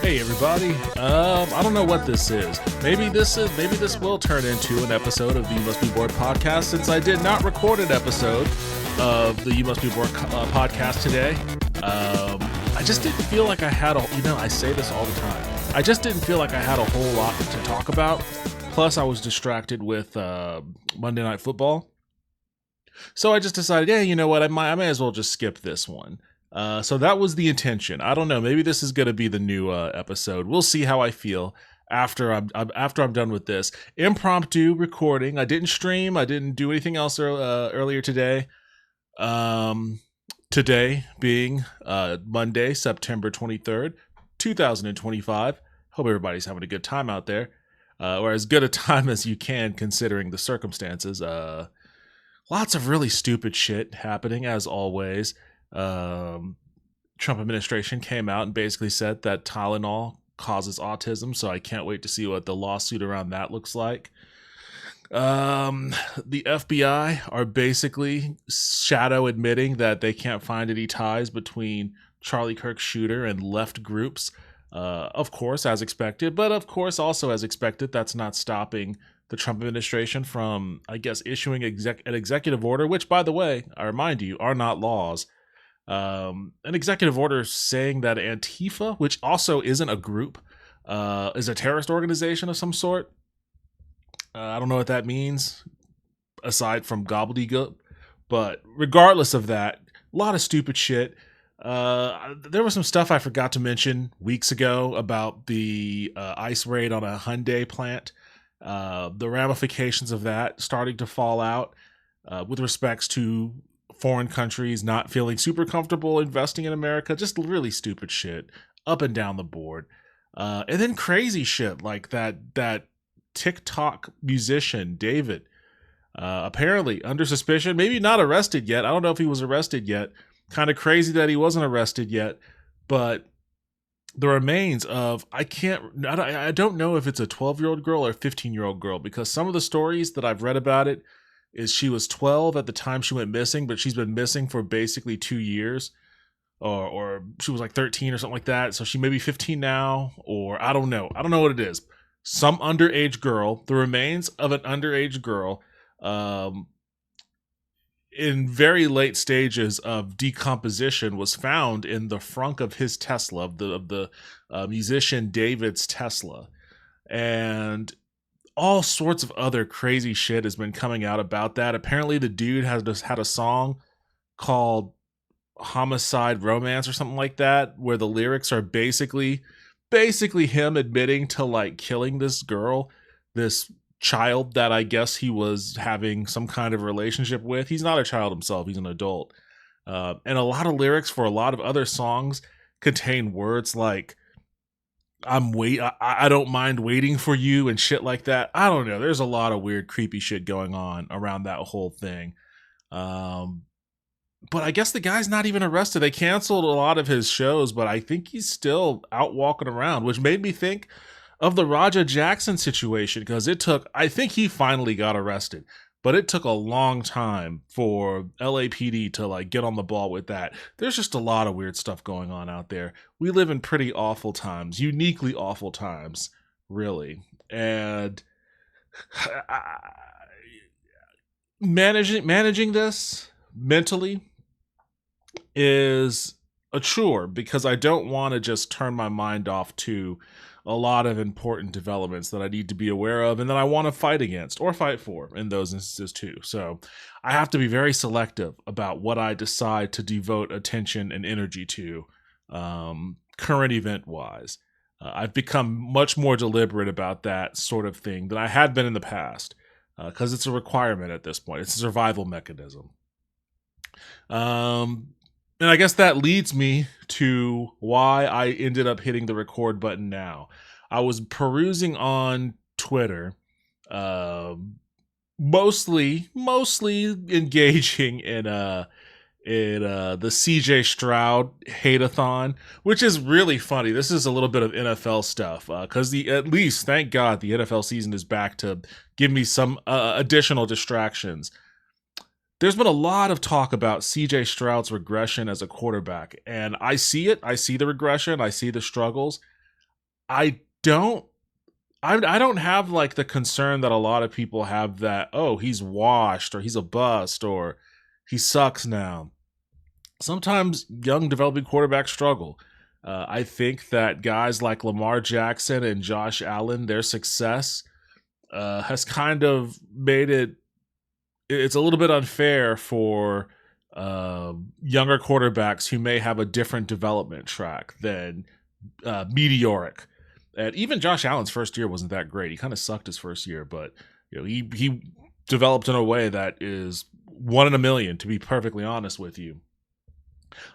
Hey everybody. I don't know what this is. Maybe this will turn into an episode of the You Must Be Bored podcast, since I did not record an episode of the You Must Be Bored podcast today. I just didn't feel like I had I say this all the time. I just didn't feel like I had a whole lot to talk about. Plus, I was distracted with Monday Night Football. So I just decided, yeah, you know what, I may as well just skip this one. So that was the intention. I don't know. Maybe this is going to be the new episode. We'll see how I feel after I'm done with this impromptu recording. I didn't stream. I didn't do anything else earlier today. Today being Monday, September 23rd, 2025. Hope everybody's having a good time out there, or as good a time as you can considering the circumstances. Lots of really stupid shit happening as always. Trump administration came out and basically said that Tylenol causes autism, so I can't wait to see what the lawsuit around that looks like. The FBI are basically shadow admitting that they can't find any ties between Charlie Kirk's shooter and left groups, of course, as expected, but of course also as expected, that's not stopping the Trump administration from, I guess, issuing an executive order, which, by the way, I remind you, are not laws. An executive order saying that Antifa, which also isn't a group, is a terrorist organization of some sort. I don't know what that means, aside from gobbledygook. But regardless of that, a lot of stupid shit. There was some stuff I forgot to mention weeks ago about the ICE raid on a Hyundai plant. The ramifications of that starting to fall out with respects to foreign countries not feeling super comfortable investing in America. Just really stupid shit up and down the board. And then crazy shit like that TikTok musician, David, apparently under suspicion, maybe not arrested yet. I don't know if he was arrested yet. Kind of crazy that he wasn't arrested yet, but the remains of, I don't know if it's a 12-year-old girl or a 15-year-old girl, because some of the stories that I've read about it is she was 12 at the time she went missing, but she's been missing for basically 2 years, or she was like 13 or something like that. So she may be 15 now, or I don't know. I don't know what it is. Some underage girl, the remains of an underage girl, in very late stages of decomposition, was found in the frunk of his Tesla, of the musician David's Tesla. And all sorts of other crazy shit has been coming out about that. Apparently the dude has just had a song called Homicide Romance or something like that, where the lyrics are basically him admitting to like killing this girl, this child that I guess he was having some kind of relationship with. He's not a child himself, he's an adult. And a lot of lyrics for a lot of other songs contain words like I don't mind waiting for you and shit like that. I don't know. There's a lot of weird, creepy shit going on around that whole thing. But I guess the guy's not even arrested. They canceled a lot of his shows, but I think he's still out walking around, which made me think of the Raja Jackson situation, because I think he finally got arrested, but it took a long time for LAPD to like get on the ball with that. There's just a lot of weird stuff going on out there. We live in pretty awful times, uniquely awful times, really. And managing this mentally is a chore, because I don't want to just turn my mind off to a lot of important developments that I need to be aware of and that I want to fight against or fight for in those instances too. So I have to be very selective about what I decide to devote attention and energy to, current event wise. I've become much more deliberate about that sort of thing than I had been in the past, because it's a requirement at this point. It's a survival mechanism. And I guess that leads me to why I ended up hitting the record button now. I was perusing on Twitter, mostly engaging in the CJ Stroud hate-a-thon, which is really funny. This is a little bit of NFL stuff, because at least, thank God, the NFL season is back to give me some additional distractions. There's been a lot of talk about CJ Stroud's regression as a quarterback, and I see it. I see the regression. I see the struggles. I don't I don't have like the concern that a lot of people have that, oh, he's washed or he's a bust or he sucks now. Sometimes young developing quarterbacks struggle. I think that guys like Lamar Jackson and Josh Allen, their success has kind of made it's a little bit unfair for younger quarterbacks who may have a different development track than meteoric. And even Josh Allen's first year wasn't that great. He kind of sucked his first year, but he developed in a way that is one in a million, to be perfectly honest with you.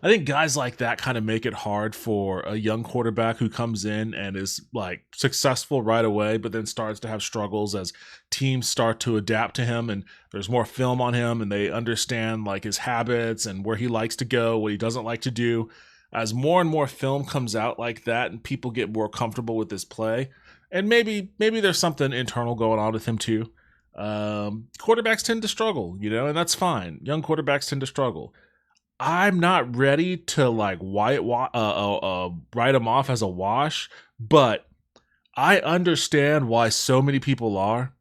I think guys like that kind of make it hard for a young quarterback who comes in and is like successful right away, but then starts to have struggles as teams start to adapt to him and there's more film on him and they understand like his habits and where he likes to go, what he doesn't like to do. As more and more film comes out like that and people get more comfortable with his play, and maybe there's something internal going on with him too. Quarterbacks tend to struggle, and that's fine. Young quarterbacks tend to struggle. I'm not ready to like write him off as a wash, but I understand why so many people are,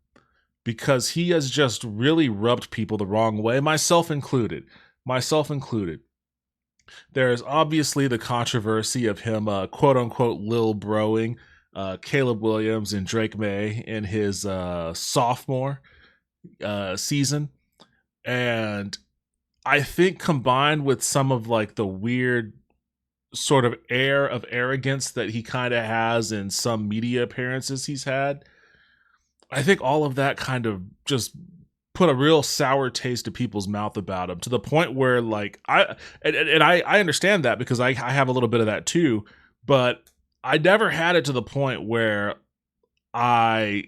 because he has just really rubbed people the wrong way, myself included. There's obviously the controversy of him, quote unquote, lil broing Caleb Williams and Drake May in his sophomore season. And I think combined with some of like the weird sort of air of arrogance that he kind of has in some media appearances he's had, I think all of that kind of just put a real sour taste in people's mouth about him, to the point where like I understand that because I have a little bit of that too, but I never had it to the point where I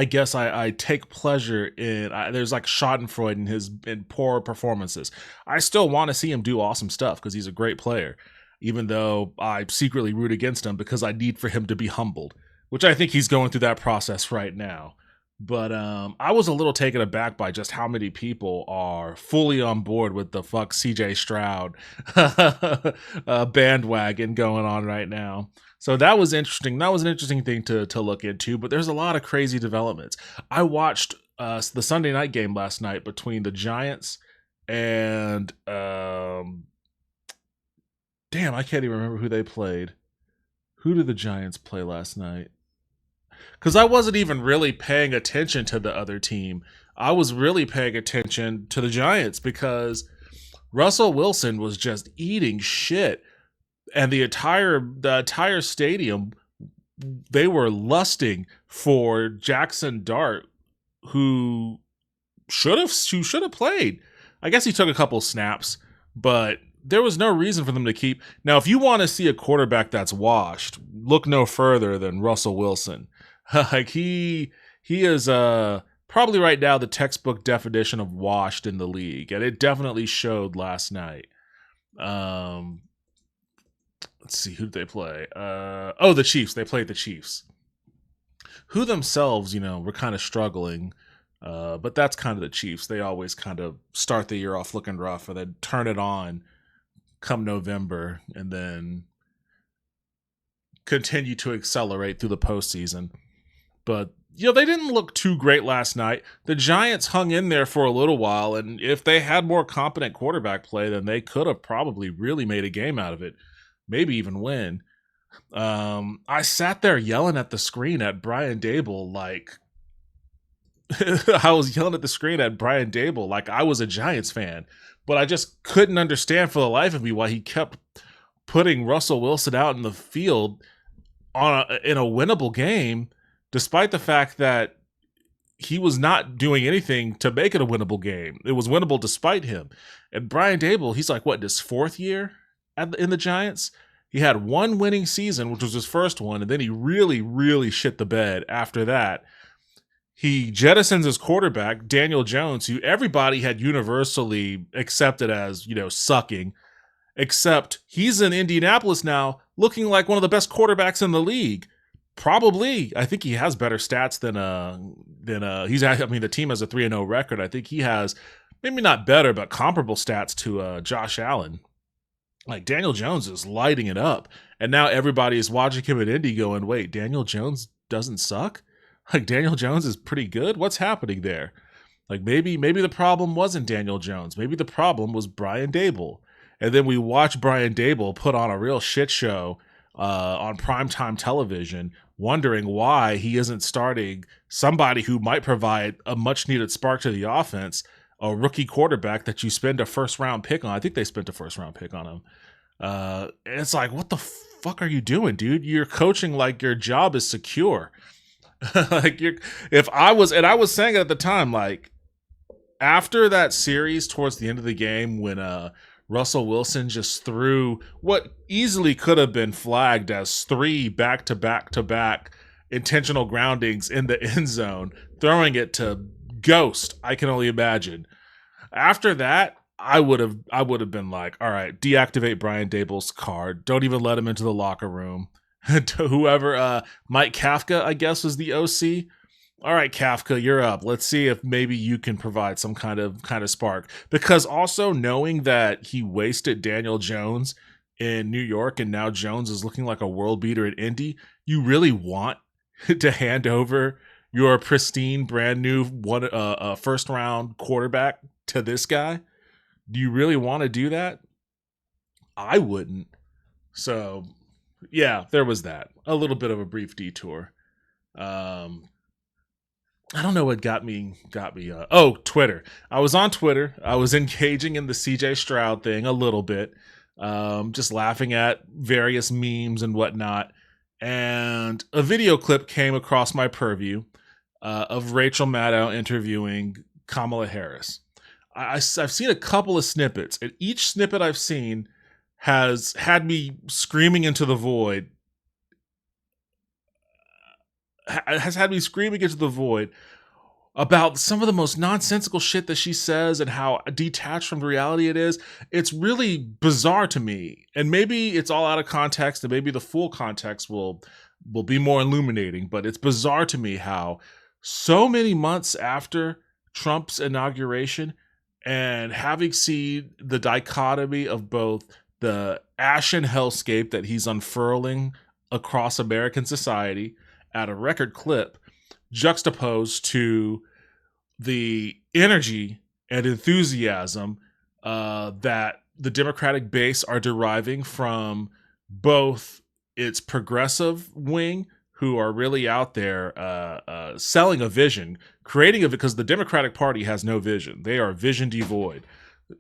guess I take pleasure in there's like Schadenfreude in poor performances. I still want to see him do awesome stuff because he's a great player, even though I secretly root against him because I need for him to be humbled, which I think he's going through that process right now. But I was a little taken aback by just how many people are fully on board with the fuck CJ Stroud bandwagon going on right now. So that was interesting. That was an interesting thing to look into, but there's a lot of crazy developments. I watched the Sunday night game last night between the Giants and damn, I can't even remember who they played. Who did the Giants play last night? Because I wasn't even really paying attention to the other team. I was really paying attention to the Giants because Russell Wilson was just eating shit. And the entire stadium, they were lusting for Jackson Dart, who should have played. I guess he took a couple snaps, but there was no reason for them to keep. Now, if you want to see a quarterback that's washed, look no further than Russell Wilson. Like he is probably right now the textbook definition of washed in the league, and it definitely showed last night. Let's see, who did they play? The Chiefs. They played the Chiefs, who themselves, were kind of struggling. But that's kind of the Chiefs. They always kind of start the year off looking rough, and then turn it on come November, and then continue to accelerate through the postseason. But, they didn't look too great last night. The Giants hung in there for a little while, and if they had more competent quarterback play, then they could have probably really made a game out of it. Maybe even win. I sat there yelling at the screen at Brian Dable like I was yelling at the screen at Brian Dable like I was a Giants fan, but I just couldn't understand for the life of me why he kept putting Russell Wilson out in the field in a winnable game, despite the fact that he was not doing anything to make it a winnable game. It was winnable despite him. And Brian Dable, he's like, what, in his fourth year in the Giants? He had one winning season, which was his first one, and then he really, really shit the bed after that. He jettisons his quarterback, Daniel Jones, who everybody had universally accepted as, sucking, except he's in Indianapolis now, looking like one of the best quarterbacks in the league. Probably, I think he has better stats than the team has a 3-0 record. I think he has maybe not better, but comparable stats to Josh Allen. Like Daniel Jones is lighting it up, and now everybody is watching him at Indy, going, "Wait, Daniel Jones doesn't suck? Like Daniel Jones is pretty good. What's happening there?" Like maybe the problem wasn't Daniel Jones. Maybe the problem was Brian Dable. And then we watch Brian Dable put on a real shit show on primetime television, wondering why he isn't starting somebody who might provide a much needed spark to the offense, a rookie quarterback that you spend a first round pick on. I think they spent a first round pick on him. And it's like, what the fuck are you doing, dude? You're coaching like your job is secure. Like if I was, and I was saying it at the time, like after that series towards the end of the game when Russell Wilson just threw what easily could have been flagged as 3 back-to-back intentional groundings in the end zone, throwing it to Ghost, I can only imagine. After that, I would have been like, all right, deactivate Brian Dable's card. Don't even let him into the locker room. Whoever, Mike Kafka, I guess, was the OC. All right, Kafka, you're up. Let's see if maybe you can provide some kind of spark. Because also knowing that he wasted Daniel Jones in New York and now Jones is looking like a world beater at Indy, you really want to hand over your pristine, brand new first round quarterback to this guy? Do you really want to do that? I wouldn't. So, yeah, there was that. A little bit of a brief detour. I don't know what got me. Twitter. I was on Twitter. I was engaging in the CJ Stroud thing a little bit, just laughing at various memes and whatnot. And a video clip came across my purview of Rachel Maddow interviewing Kamala Harris. I've seen a couple of snippets, and each snippet I've seen has had me screaming into the void. About some of the most nonsensical shit that she says and how detached from reality it is. It's really bizarre to me. And maybe it's all out of context, and maybe the full context will be more illuminating, but it's bizarre to me how so many months after Trump's inauguration and having seen the dichotomy of both the ashen hellscape that he's unfurling across American society at a record clip, juxtaposed to the energy and enthusiasm that the Democratic base are deriving from both its progressive wing, who are really out there selling a vision, creating it, because the Democratic Party has no vision. They are vision devoid.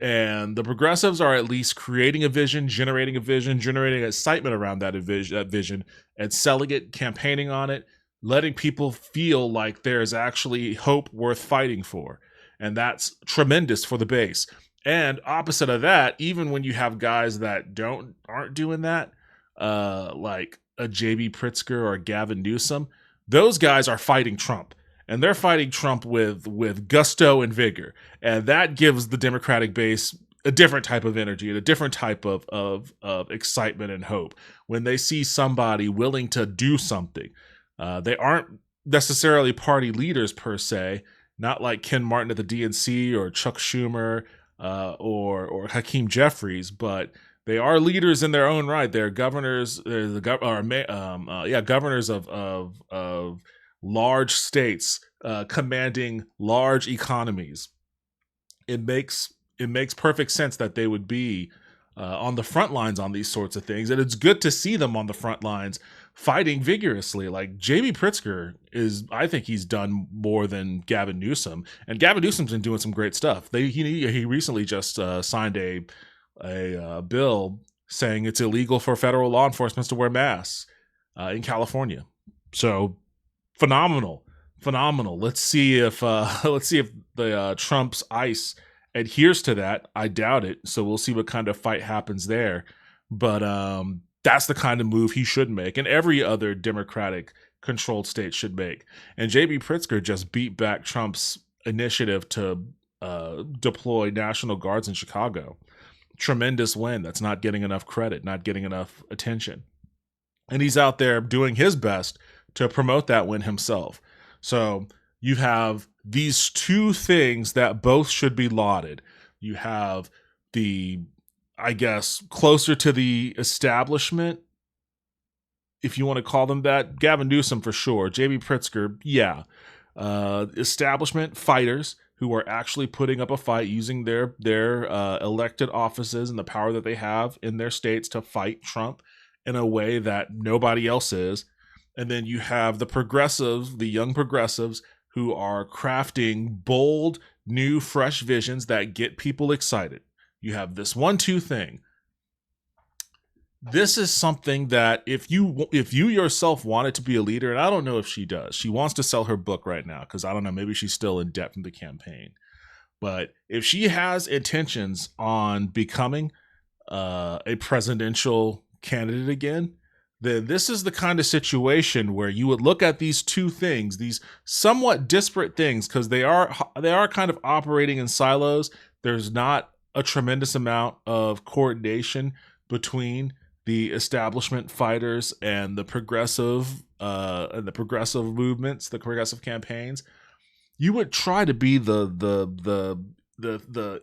And the progressives are at least creating a vision, generating excitement around that vision, and selling it, campaigning on it, letting people feel like there's actually hope worth fighting for. And that's tremendous for the base. And opposite of that, even when you have guys that aren't doing that, like a JB Pritzker or Gavin Newsom, those guys are fighting Trump. And they're fighting Trump with gusto and vigor. And that gives the Democratic base a different type of energy and a different type of excitement and hope when they see somebody willing to do something. They aren't necessarily party leaders per se, not like Ken Martin at the DNC or Chuck Schumer or Hakeem Jeffries, but they are leaders in their own right. They're governors, governors of large states, commanding large economies. It makes perfect sense that they would be on the front lines on these sorts of things, and it's good to see them on the front lines fighting vigorously. Like JB Pritzker I think he's done more than Gavin Newsom, and Gavin Newsom's been doing some great stuff. He recently just signed a bill saying it's illegal for federal law enforcement to wear masks in California. So phenomenal. Let's see if the Trump's ICE adheres to that. I doubt it. So we'll see what kind of fight happens there. But that's the kind of move he should make, and every other Democratic controlled state should make. And JB Pritzker just beat back Trump's initiative to deploy National Guards in Chicago. Tremendous win. That's not getting enough credit, not getting enough attention. And he's out there doing his best to promote that win himself. So you have these two things that both should be lauded. You have the I guess, closer to the establishment, if you want to call them that. Gavin Newsom for sure. J.B. Pritzker, yeah. Establishment fighters who are actually putting up a fight using their elected offices and the power that they have in their states to fight Trump in a way that nobody else is. And then you have the progressives, the young progressives, who are crafting bold, new, fresh visions that get people excited. You have this 1-2 thing. This is something that if you yourself wanted to be a leader, and I don't know if she does. She wants to sell her book right now because I don't know, maybe she's still in debt from the campaign. But if she has intentions on becoming a presidential candidate again, then this is the kind of situation where you would look at these two things, these somewhat disparate things, because they are kind of operating in silos. There's not a tremendous amount of coordination between the establishment fighters and the progressive movements, the progressive campaigns. You would try to be the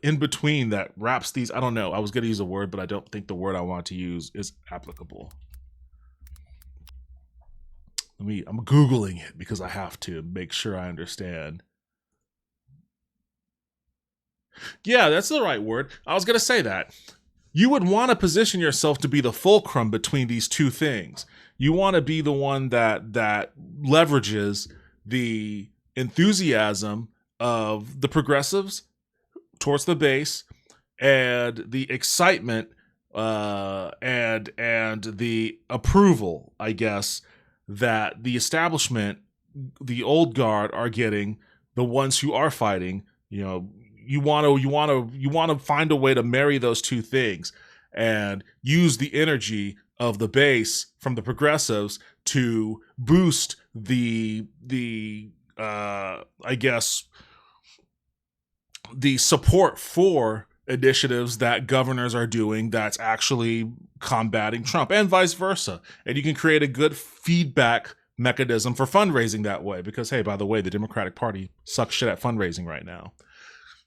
in between that wraps these. I don't know. I was going to use a word, but I don't think the word I want to use is applicable. I'm Googling it because I have to make sure I understand. Yeah, that's the right word. I was going to say that. You would want to position yourself to be the fulcrum between these two things. You want to be the one that leverages the enthusiasm of the progressives towards the base and the excitement and the approval, I guess, that the establishment, the old guard, are getting, the ones who are fighting. You know, you want to find a way to marry those two things and use the energy of the base from the progressives to boost the I guess the support for initiatives that governors are doing that's actually combating Trump, and vice versa. And you can create a good feedback mechanism for fundraising that way, because, hey, by the way, the Democratic Party sucks shit at fundraising right now.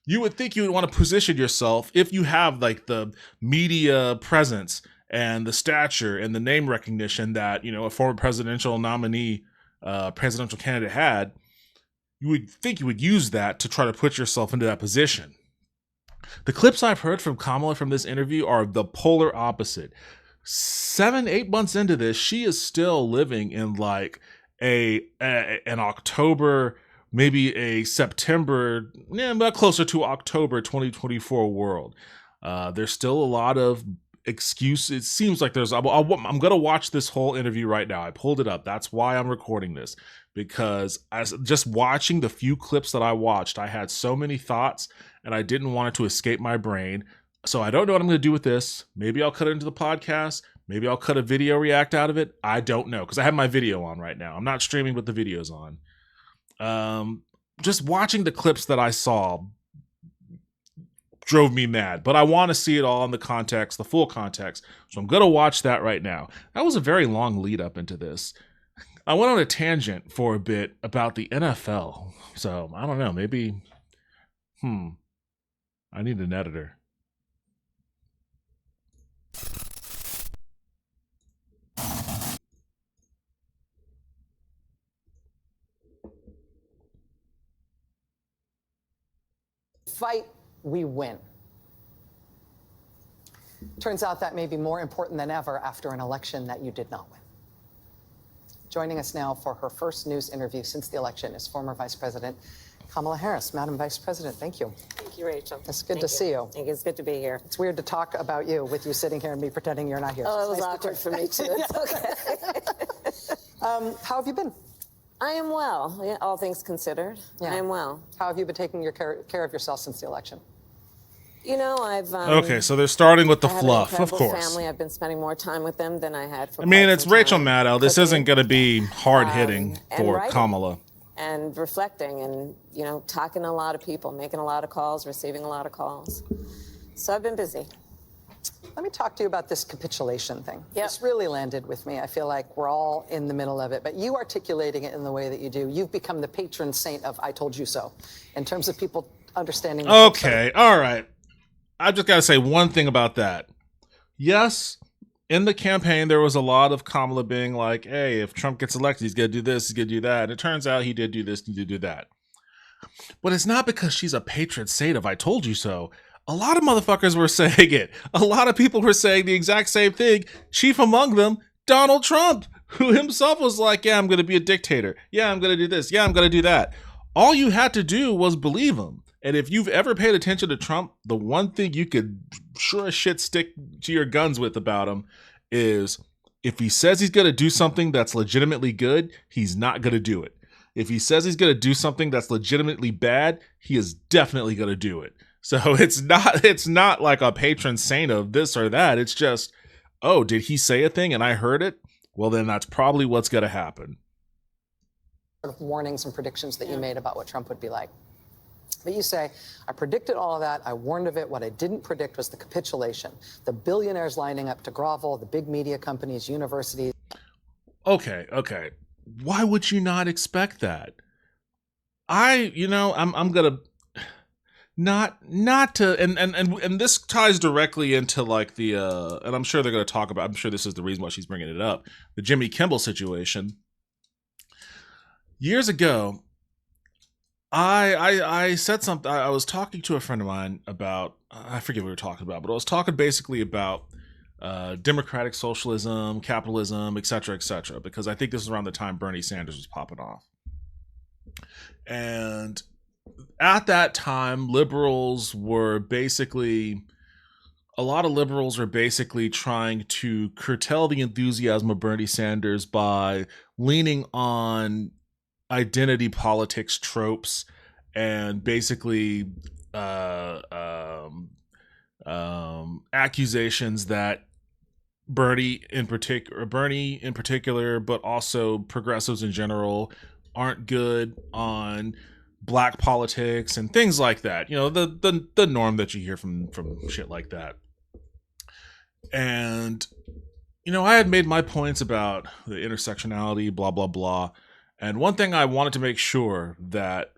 You would think you would want to position yourself, if you have like the media presence and the stature and the name recognition that, you know, a former presidential nominee, presidential candidate had. You would think you would use that to try to put yourself into that position. The clips I've heard from Kamala from this interview are the polar opposite. 7-8 months into this, she is still living in like an October, maybe a September, but closer to October 2024 world. There's still a lot of excuses. It seems like I'm going to watch this whole interview right now. I pulled it up. That's why I'm recording this, because as just watching the few clips that I watched, I had so many thoughts and I didn't want it to escape my brain. So I don't know what I'm going to do with this. Maybe I'll cut it into the podcast. Maybe I'll cut a video react out of it. I don't know, because I have my video on right now. I'm not streaming, but the video's on. Just watching the clips that I saw drove me mad, but I want to see it all in the context, the full context. So I'm going to watch that right now. That was a very long lead up into this. I went on a tangent for a bit about the NFL. So I don't know, maybe, I need an editor. Fight, we win. Turns out that may be more important than ever after an election that you did not win. Joining us now for her first news interview since the election is former Vice President Kamala Harris. Madam Vice President, thank you. Thank you, Rachel. It's good to see you. It's good to be here. It's weird to talk about you with you sitting here and me pretending you're not here. Oh, it was awkward for me too. It's okay. How have you been? I am well, all things considered. Yeah. I am well. How have you been taking care of yourself since the election? You know, I've... okay, so they're starting with the I have fluff, an of incredible course. family. I've been spending more time with them than I had for I mean, quite it's some Rachel time. Maddow. This Cooking isn't going to be hard-hitting and for writing. Kamala. And reflecting and, you know, talking to a lot of people, making a lot of calls, receiving a lot of calls. So I've been busy. Let me talk to you about this capitulation thing. Yep. This really landed with me. I feel like we're all in the middle of it, but you articulating it in the way that you do, you've become the patron saint of I told you so, in terms of people understanding. Okay, all right. I've just got to say one thing about that. yes, in the campaign, there was a lot of Kamala being like, hey, if Trump gets elected, he's going to do this, he's going to do that. And it turns out he did do this, he did do that. But it's not because she's a patron saint of I told you so. A lot of motherfuckers were saying it. A lot of people were saying the exact same thing. Chief among them, Donald Trump, who himself was like, yeah, I'm going to be a dictator. Yeah, I'm going to do this. Yeah, I'm going to do that. All you had to do was believe him. And if you've ever paid attention to Trump, the one thing you could sure as shit stick to your guns with about him is if he says he's going to do something that's legitimately good, he's not going to do it. If he says he's going to do something that's legitimately bad, he is definitely going to do it. So it's not like a patron saint of this or that. It's just, oh, did he say a thing and I heard it? Well, then that's probably what's going to happen. Sort of warnings and predictions that you made about what Trump would be like. But you say, I predicted all of that. I warned of it. What I didn't predict was the capitulation. The billionaires lining up to grovel, the big media companies, universities. Okay. Why would you not expect that? I'm gonna not to and this ties directly into like the and I'm sure they're gonna talk about. I'm sure this is the reason why she's bringing it up. The Jimmy Kimmel situation. Years ago, I said something. I was talking to a friend of mine about, I forget what we were talking about, but I was talking basically about democratic socialism, capitalism, etc., because I think this is around the time Bernie Sanders was popping off. And at that time, a lot of liberals were basically trying to curtail the enthusiasm of Bernie Sanders by leaning on identity politics tropes and basically accusations that Bernie in particular, but also progressives in general, aren't good on black politics and things like that. You know, the norm that you hear from shit like that. And I had made my points about the intersectionality, blah blah blah. And one thing I wanted to make sure that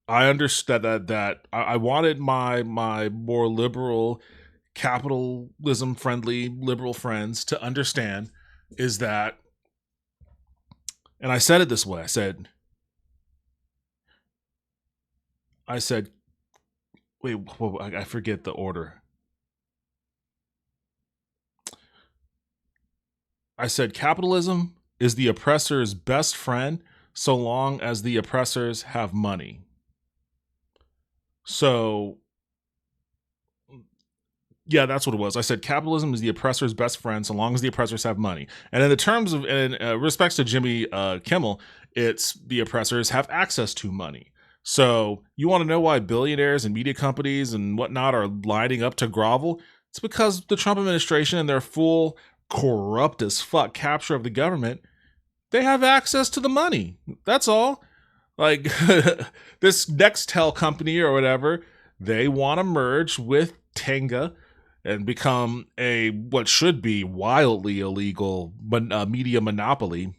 I understood that I wanted my more liberal, capitalism friendly liberal friends to understand is that, and I said it this way, I said, wait, I forget the order. I said capitalism is the oppressor's best friend so long as the oppressors have money. So, yeah, that's what it was. I said capitalism is the oppressor's best friend so long as the oppressors have money. And in the terms of, in respects to Jimmy Kimmel, it's the oppressors have access to money. So you want to know why billionaires and media companies and whatnot are lining up to grovel? It's because the Trump administration and their full corrupt as fuck capture of the government, they have access to the money. That's all. Like this Nextel company or whatever, they want to merge with Tenga and become a what should be wildly illegal media monopoly.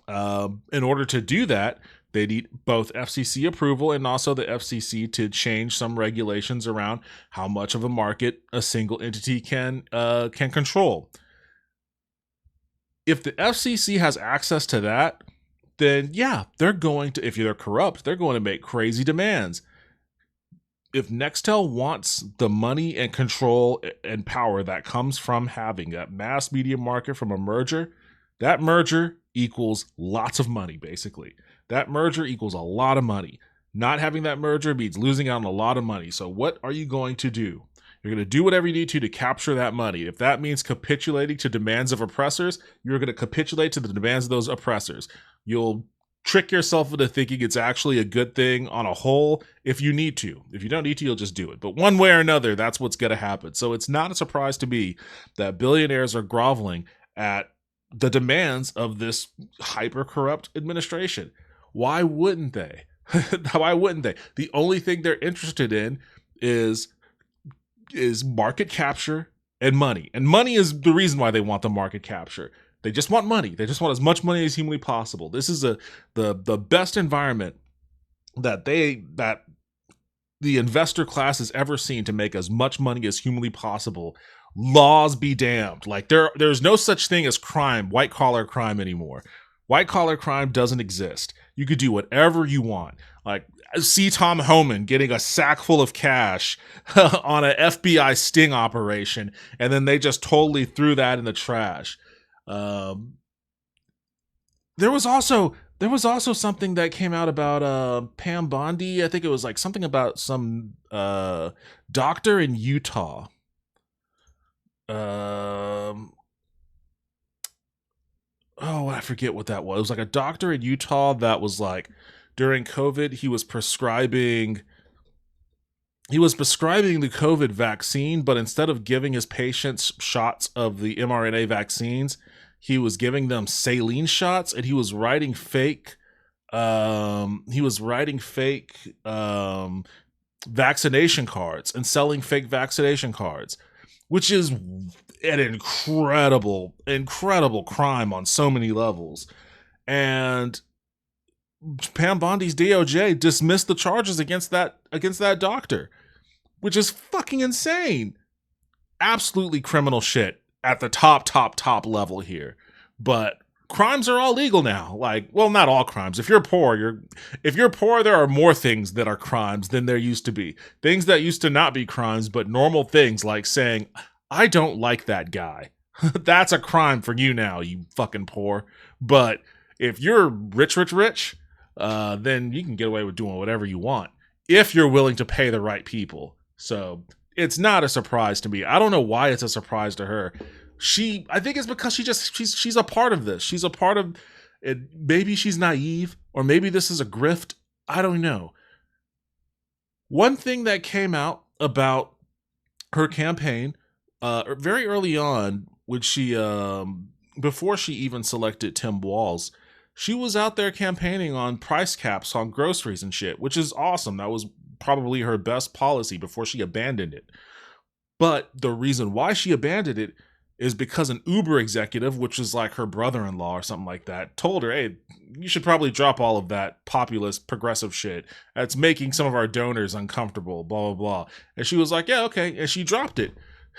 In order to do that, they need both FCC approval and also the FCC to change some regulations around how much of a market a single entity can control. If the FCC has access to that, then yeah, they're going to, if they're corrupt, they're going to make crazy demands. If Nextel wants the money and control and power that comes from having that mass media market from a merger, that merger equals lots of money, basically. That merger equals a lot of money. Not having that merger means losing out on a lot of money. So what are you going to do? You're going to do whatever you need to capture that money. If that means capitulating to demands of oppressors, you're going to capitulate to the demands of those oppressors. You'll trick yourself into thinking it's actually a good thing on a whole if you need to. If you don't need to, you'll just do it. But one way or another, that's what's going to happen. So it's not a surprise to me that billionaires are groveling at the demands of this hyper-corrupt administration. Why wouldn't they? Why wouldn't they? The only thing they're interested in is market capture and money. And money is the reason why they want the market capture. They just want money. They just want as much money as humanly possible. This is the best environment that the investor class has ever seen to make as much money as humanly possible laws be damned. Like there's no such thing as crime, white collar crime anymore. White collar crime doesn't exist. You could do whatever you want. Like see Tom Homan getting a sack full of cash on an FBI sting operation, and then they just totally threw that in the trash. There was also something that came out about Pam Bondi. I think it was like something about some doctor in Utah. I forget what that was. It was like a doctor in Utah that was like during COVID, he was prescribing the COVID vaccine, but instead of giving his patients shots of the mRNA vaccines, he was giving them saline shots, and he was writing fake vaccination cards and selling fake vaccination cards, which is an incredible crime on so many levels. And Pam Bondi's DOJ dismissed the charges against that doctor, which is fucking insane. Absolutely criminal shit at the top level here. But crimes are all legal now. Like, well, not all crimes. If you're poor, there are more things that are crimes than there used to be. Things that used to not be crimes, but normal things like saying, I don't like that guy. That's a crime for you now, you fucking poor. But if you're rich, then you can get away with doing whatever you want if you're willing to pay the right people. So it's not a surprise to me. I don't know why it's a surprise to her. I think it's because she's a part of this. She's a part of it. Maybe she's naive, or maybe this is a grift. I don't know. One thing that came out about her campaign very early on, when she before she even selected Tim Walz, she was out there campaigning on price caps on groceries and shit, which is awesome. That was probably her best policy before she abandoned it. But the reason why she abandoned it is because an Uber executive, which is like her brother-in-law or something like that, told her, hey, you should probably drop all of that populist progressive shit. That's making some of our donors uncomfortable, blah, blah, blah. And she was like, yeah, okay. And she dropped it.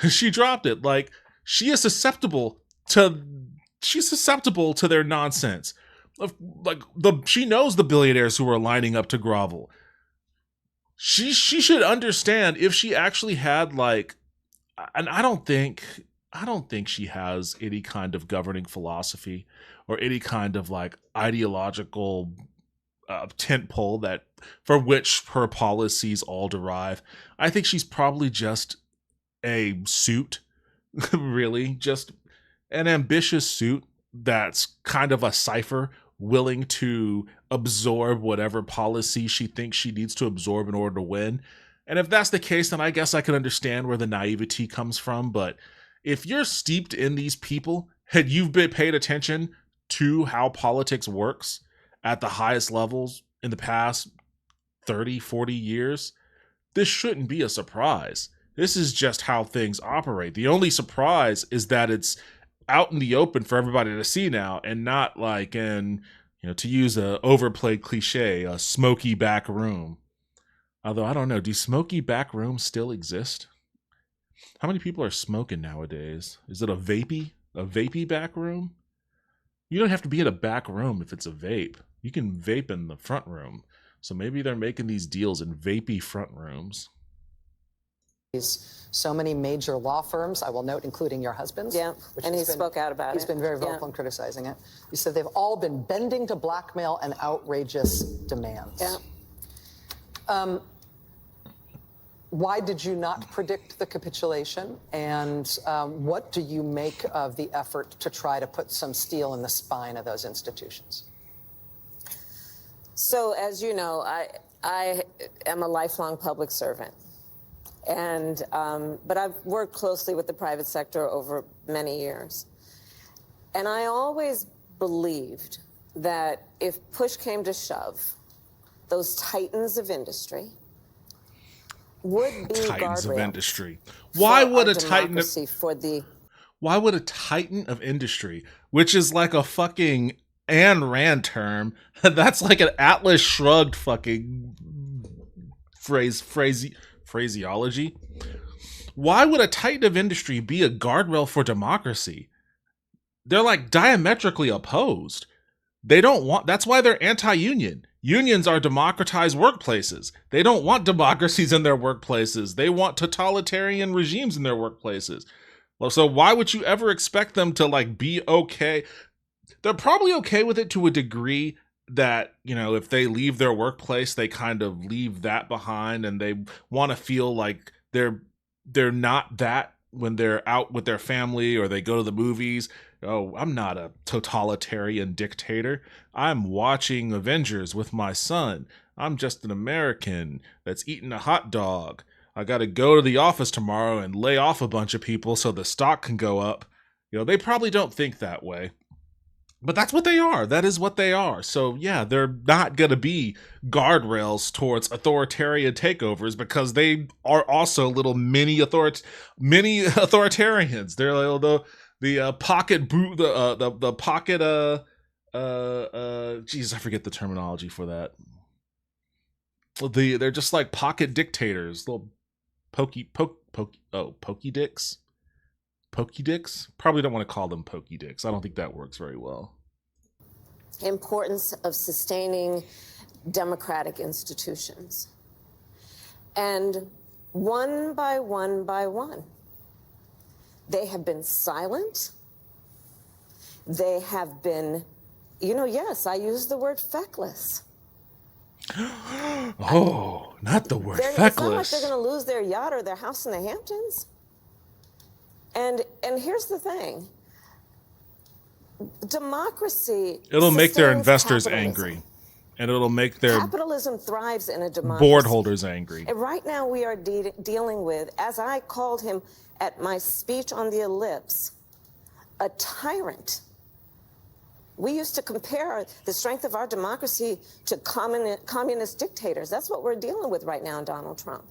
She dropped it. Like, she's susceptible to their nonsense. She knows the billionaires who are lining up to grovel. She should understand if she actually had and I don't think she has any kind of governing philosophy or any kind of ideological tentpole that for which her policies all derive. I think she's probably just a suit, really, just an ambitious suit that's kind of a cipher, willing to absorb whatever policy she thinks she needs to absorb in order to win. And if that's the case, then I guess I can understand where the naivety comes from. But if you're steeped in these people and you've been paid attention to how politics works at the highest levels in the past 30, 40 years, this shouldn't be a surprise. This is just how things operate. The only surprise is that it's out in the open for everybody to see now, and not like in, to use a overplayed cliche, a smoky back room. Although I don't know, do smoky back rooms still exist? How many people are smoking nowadays? Is it a vapey back room? You don't have to be in a back room if it's a vape. You can vape in the front room. So maybe they're making these deals in vapey front rooms. So many major law firms, I will note, including your husband's. Yeah, and he spoke out about it. He's been very vocal in criticizing it. You said they've all been bending to blackmail and outrageous demands. Yeah. Why did you not predict the capitulation? And what do you make of the effort to try to put some steel in the spine of those institutions? So, as you know, I am a lifelong public servant. But I've worked closely with the private sector over many years. And I always believed that if push came to shove, those titans of industry would be titans of industry. Why would a titan of industry, which is like a fucking Ayn Rand term, that's like an Atlas Shrugged fucking phraseology. Why would a titan of industry be a guardrail for democracy? They're like diametrically opposed. They don't want, that's why they're anti-union. Unions are democratized workplaces. They don't want democracies in their workplaces. They want totalitarian regimes in their workplaces. Well, so why would you ever expect them to like be okay? They're probably okay with it to a degree that, you know, if they leave their workplace, they kind of leave that behind, and they want to feel like they're not that when they're out with their family or they go to the movies. Oh, I'm not a totalitarian dictator. I'm watching Avengers with my son. I'm just an American that's eating a hot dog. I got to go to the office tomorrow and lay off a bunch of people so the stock can go up. You know, they probably don't think that way. But that's what they are. That is what they are. So yeah, they're not going to be guardrails towards authoritarian takeovers, because they are also little mini authoritarians. They're little, the pocket boot, the pocket geez, I forget the terminology for that. They're just like pocket dictators, little pokey dicks. Pokey dicks? Probably don't want to call them pokey dicks. I don't think that works very well. Importance of sustaining democratic institutions. And one by one, they have been silent. They have been, yes, I use the word feckless. Oh, not the word feckless. It's not like they're going to lose their yacht or their house in the Hamptons. And here's the thing. Democracy, it'll make their investors capitalism. angry, and it'll make their capitalism thrives in a democracy. Board holders angry. And right now we are dealing with, as I called him at my speech on the ellipse, a tyrant. We used to compare the strength of our democracy to communist dictators. That's what we're dealing with right now in Donald Trump.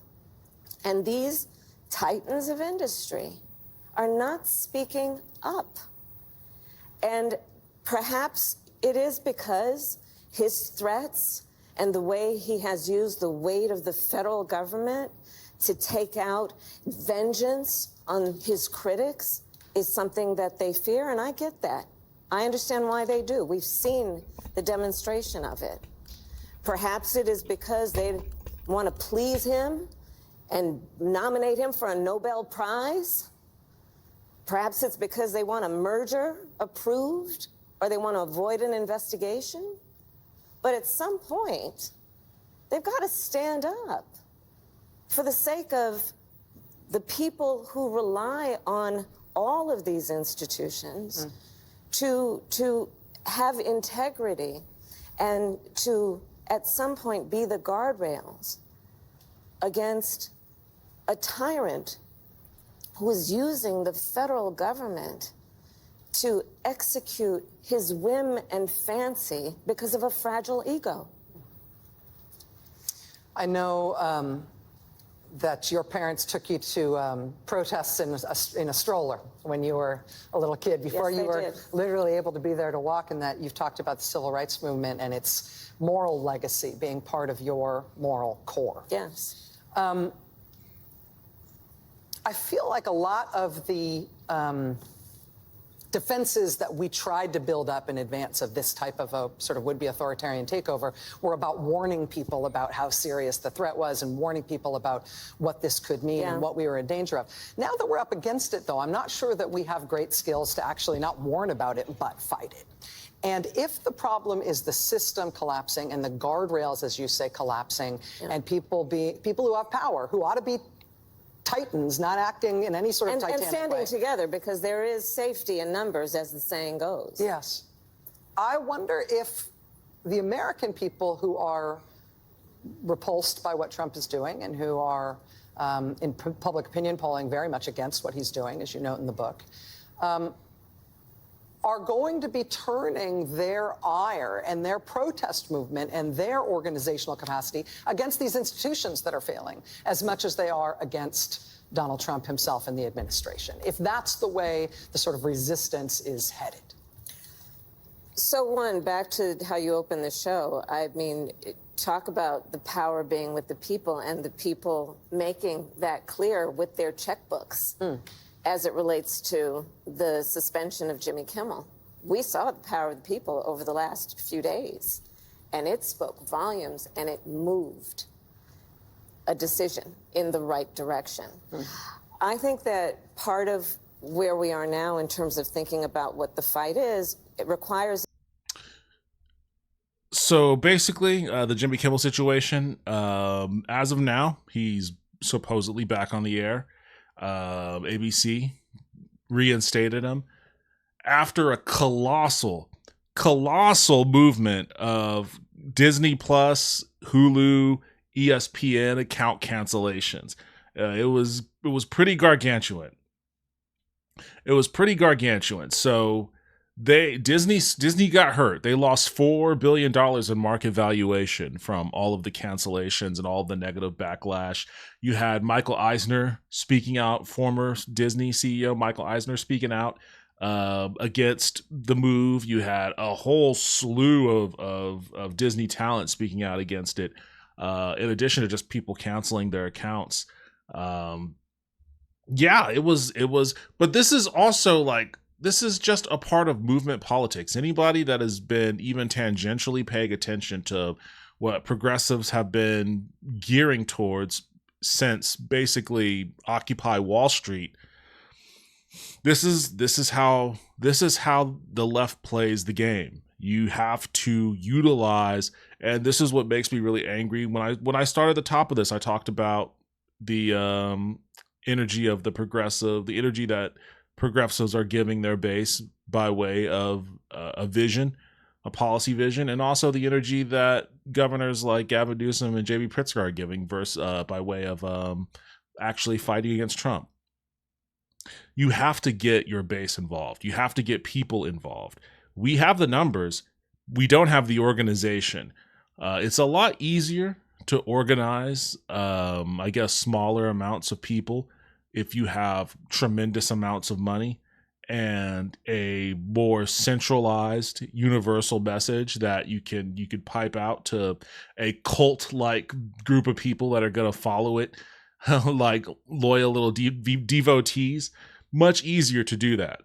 And these titans of industry are not speaking up. And perhaps it is because his threats and the way he has used the weight of the federal government to take out vengeance on his critics is something that they fear, and I get that. I understand why they do. We've seen the demonstration of it. Perhaps it is because they want to please him and nominate him for a Nobel Prize. Perhaps it's because they want a merger approved, or they want to avoid an investigation. But at some point, they've got to stand up for the sake of the people who rely on all of these institutions to have integrity and to, at some point, be the guardrails against a tyrant who is using the federal government to execute his whim and fancy because of a fragile ego. I know that your parents took you to protests in a stroller when you were a little kid, before Yes, you were did. literally able to be there to walk, and that you've talked about the civil rights movement and its moral legacy being part of your moral core. Yes. I feel like a lot of the defenses that we tried to build up in advance of this type of a sort of would-be authoritarian takeover were about warning people about how serious the threat was and warning people about what this could mean and what we were in danger of. Now that we're up against it, though, I'm not sure that we have great skills to actually not warn about it, but fight it. And if the problem is the system collapsing and the guardrails, as you say, collapsing, and people who have power, who ought to be titans, not acting in any sort of titanic and standing way. together, because there is safety in numbers, as the saying goes. Yes. I wonder if the American people who are repulsed by what Trump is doing and who are in public opinion polling very much against what he's doing, as you note in the book, are going to be turning their ire and their protest movement and their organizational capacity against these institutions that are failing as much as they are against Donald Trump himself and the administration, if that's the way the sort of resistance is headed. So, one, back to how you opened the show. I mean, talk about the power being with the people and the people making that clear with their checkbooks as it relates to the suspension of Jimmy Kimmel. We saw the power of the people over the last few days, and it spoke volumes, and it moved a decision in the right direction. I think that part of where we are now in terms of thinking about what the fight is, it requires. So basically, the Jimmy Kimmel situation, as of now, he's supposedly back on the air. ABC reinstated him after a colossal movement of Disney Plus, Hulu, ESPN account cancellations. It was pretty gargantuan. So Disney got hurt. They lost $4 billion in market valuation from all of the cancellations and all of the negative backlash. You had Michael Eisner speaking out, former Disney CEO Michael Eisner speaking out against the move. You had a whole slew of Disney talent speaking out against it, in addition to just people canceling their accounts. Yeah, it was, but this is also this is just a part of movement politics. Anybody that has been even tangentially paying attention to what progressives have been gearing towards since basically Occupy Wall Street, this is how the left plays the game. You have to utilize, and this is what makes me really angry. When I started at the top of this, I talked about the energy of the energy that progressives are giving their base by way of a vision, a policy vision, and also the energy that governors like Gavin Newsom and J.B. Pritzker are giving by way of actually fighting against Trump. You have to get your base involved. You have to get people involved. We have the numbers. We don't have the organization. It's a lot easier to organize, I guess, smaller amounts of people if you have tremendous amounts of money and a more centralized universal message that you could pipe out to a cult-like group of people that are going to follow it, like loyal little devotees. Much easier to do that.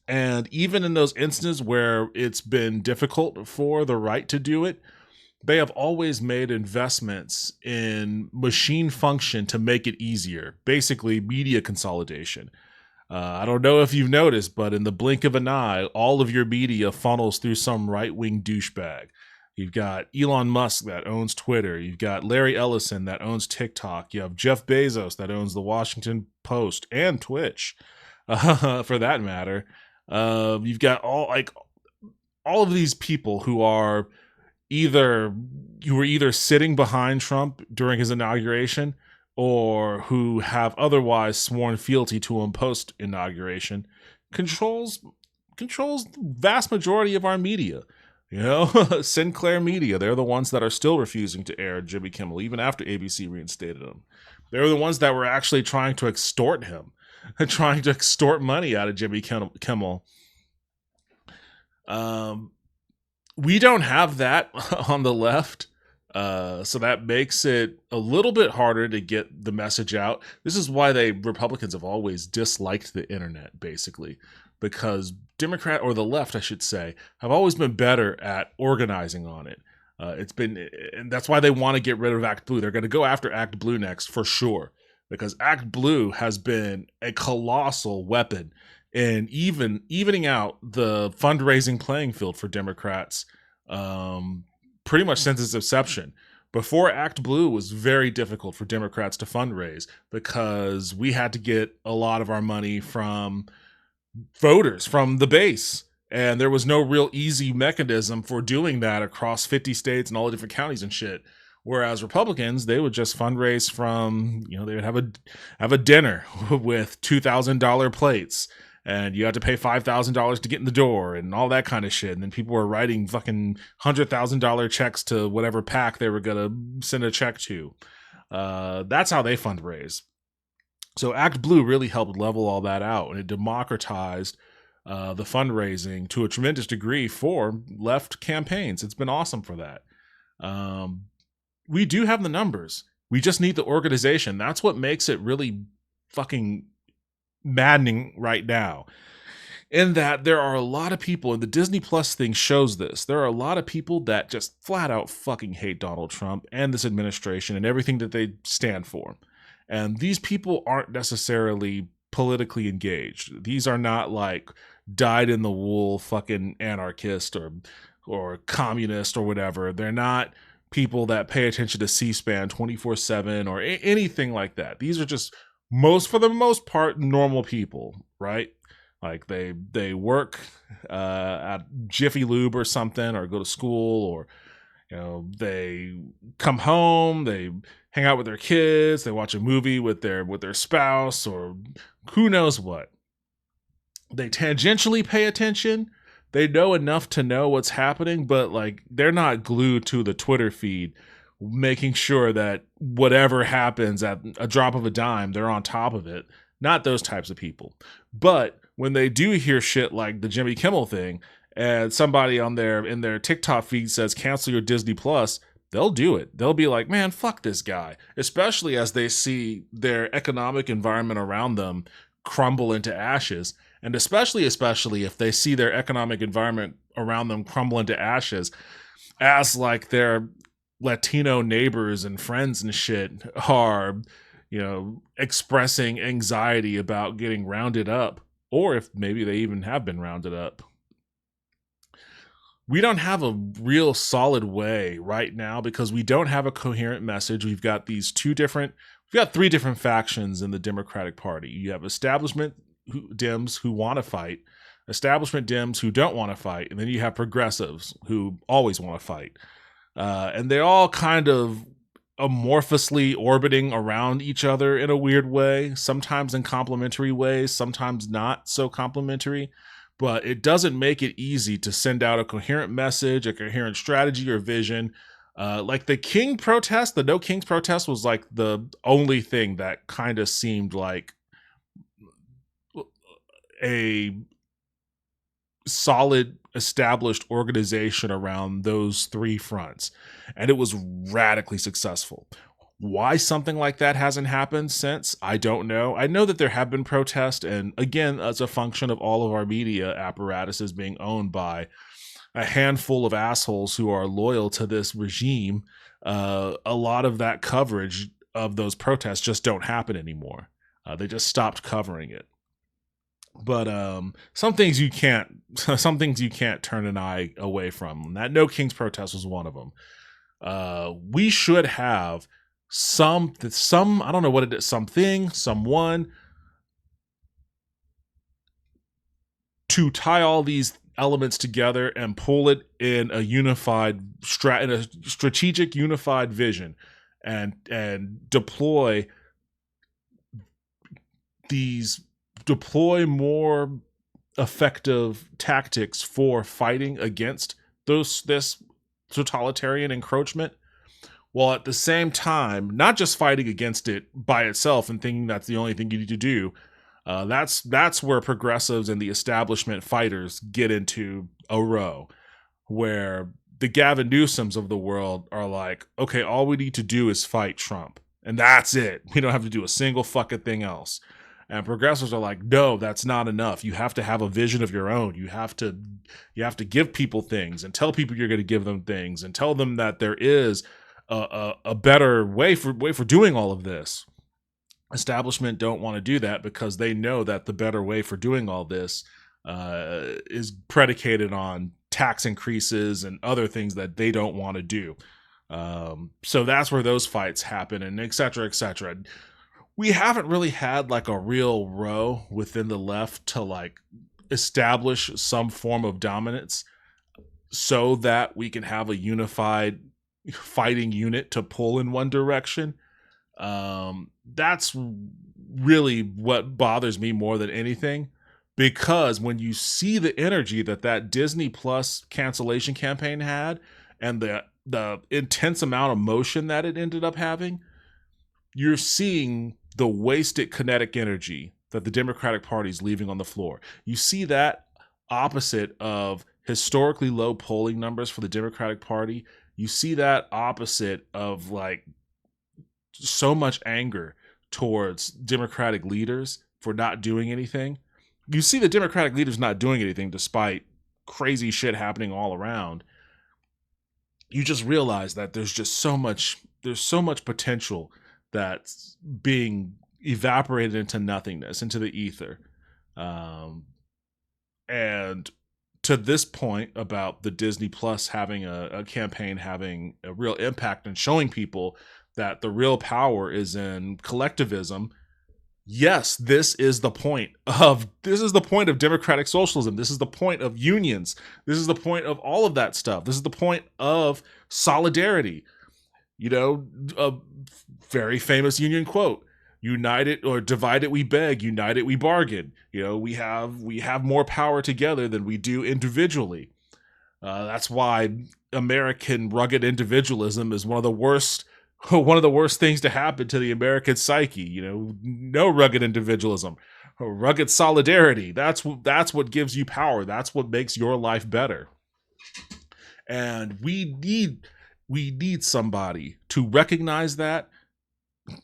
And even in those instances where it's been difficult for the right to do it, they have always made investments in machine function to make it easier. Basically, media consolidation. I don't know if you've noticed, but in the blink of an eye, all of your media funnels through some right-wing douchebag. You've got Elon Musk that owns Twitter. You've got Larry Ellison that owns TikTok. You have Jeff Bezos that owns the Washington Post and Twitch, for that matter. You've got all of these people who were either sitting behind Trump during his inauguration or who have otherwise sworn fealty to him post inauguration, controls the vast majority of our media. You know, Sinclair Media, they're the ones that are still refusing to air Jimmy Kimmel, even after ABC reinstated him. They're the ones that were actually trying to extort him, trying to extort money out of Jimmy Kimmel. We don't have that on the left, so that makes it a little bit harder to get the message out. This is why Republicans have always disliked the internet, basically, because Democrat, or the left, I should say, have always been better at organizing on it. And that's why they want to get rid of Act Blue. They're going to go after Act Blue next for sure, because Act Blue has been a colossal weapon in evening out the fundraising playing field for Democrats, pretty much since its inception. Before Act Blue, it was very difficult for Democrats to fundraise because we had to get a lot of our money from voters, from the base. And there was no real easy mechanism for doing that across 50 states and all the different counties and shit. Whereas Republicans, they would just fundraise from, they would have a dinner with $2,000 plates, and you had to pay $5,000 to get in the door and all that kind of shit. And then people were writing fucking $100,000 checks to whatever PAC they were going to send a check to. That's how they fundraise. So Act Blue really helped level all that out, and it democratized the fundraising to a tremendous degree for left campaigns. It's been awesome for that. We do have the numbers. We just need the organization. That's what makes it really fucking maddening right now. In that there are a lot of people, and the Disney Plus thing shows this, there are a lot of people that just flat out fucking hate Donald Trump and this administration and everything that they stand for. And these people aren't necessarily politically engaged. These are not like dyed-in-the-wool fucking anarchist or communist or whatever. They're not people that pay attention to C-SPAN 24/7 or anything like that. These are just for the most part, normal people, right? Like they work at Jiffy Lube or something, or go to school, or they come home, they hang out with their kids, they watch a movie with their spouse, or who knows what. They tangentially pay attention. They know enough to know what's happening, but like they're not glued to the Twitter feed, making sure that whatever happens at a drop of a dime, they're on top of it. Not those types of people. But when they do hear shit like the Jimmy Kimmel thing, and somebody in their TikTok feed says cancel your Disney Plus, they'll do it. They'll be like, man, fuck this guy. Especially as they see their economic environment around them crumble into ashes. And especially if they see their economic environment around them crumble into ashes, as like their Latino neighbors and friends and shit are, expressing anxiety about getting rounded up, or if maybe they even have been rounded up. We don't have a real solid way right now because we don't have a coherent message. We've got three different factions in the Democratic Party. You have establishment Dems who want to fight, establishment Dems who don't want to fight, and then you have progressives who always want to fight. And they're all kind of amorphously orbiting around each other in a weird way, sometimes in complementary ways, sometimes not so complementary. But it doesn't make it easy to send out a coherent message, a coherent strategy or vision. Like the No Kings protest was like the only thing that kind of seemed like a solid established organization around those three fronts, and it was radically successful. Why something like that hasn't happened since, I don't know. I know that there have been protests, and again, as a function of all of our media apparatuses being owned by a handful of assholes who are loyal to this regime, a lot of that coverage of those protests just don't happen anymore. They just stopped covering it. But some things you can't turn an eye away from. That No Kings protest was one of them. We should have some I don't know what it is, someone to tie all these elements together and pull it in a strategic unified vision, and deploy more effective tactics for fighting against this totalitarian encroachment, while at the same time not just fighting against it by itself and thinking that's the only thing you need to do. That's where progressives and the establishment fighters get into a row, where the Gavin Newsoms of the world are like, okay, all we need to do is fight Trump, and that's it. We don't have to do a single fucking thing else. And progressives are like, no, that's not enough. You have to have a vision of your own. You have to give people things and tell people you're going to give them things and tell them that there is a better way for doing all of this. Establishment don't want to do that because they know that the better way for doing all this is predicated on tax increases and other things that they don't want to do. So that's where those fights happen, and et cetera, et cetera. We haven't really had like a real row within the left to like establish some form of dominance so that we can have a unified fighting unit to pull in one direction. That's really what bothers me more than anything, because when you see the energy that Disney Plus cancellation campaign had, and the intense amount of motion that it ended up having, you're seeing the wasted kinetic energy that the Democratic Party is leaving on the floor. You see that opposite of historically low polling numbers for the Democratic Party. You see that opposite of like so much anger towards Democratic leaders for not doing anything. You see the Democratic leaders not doing anything despite crazy shit happening all around. You just realize that there's so much potential that's being evaporated into nothingness, into the ether. And to this point about the Disney Plus having a campaign having a real impact and showing people that the real power is in collectivism. Yes, this is the point of democratic socialism. This is the point of unions. This is the point of all of that stuff. This is the point of solidarity. You know, a very famous union quote: "United or divided we beg, united we bargain." You know, we have more power together than we do individually. That's why American rugged individualism is one of the worst things to happen to the American psyche. You know, no rugged individualism, rugged solidarity. That's what gives you power. That's what makes your life better. And we need somebody to recognize that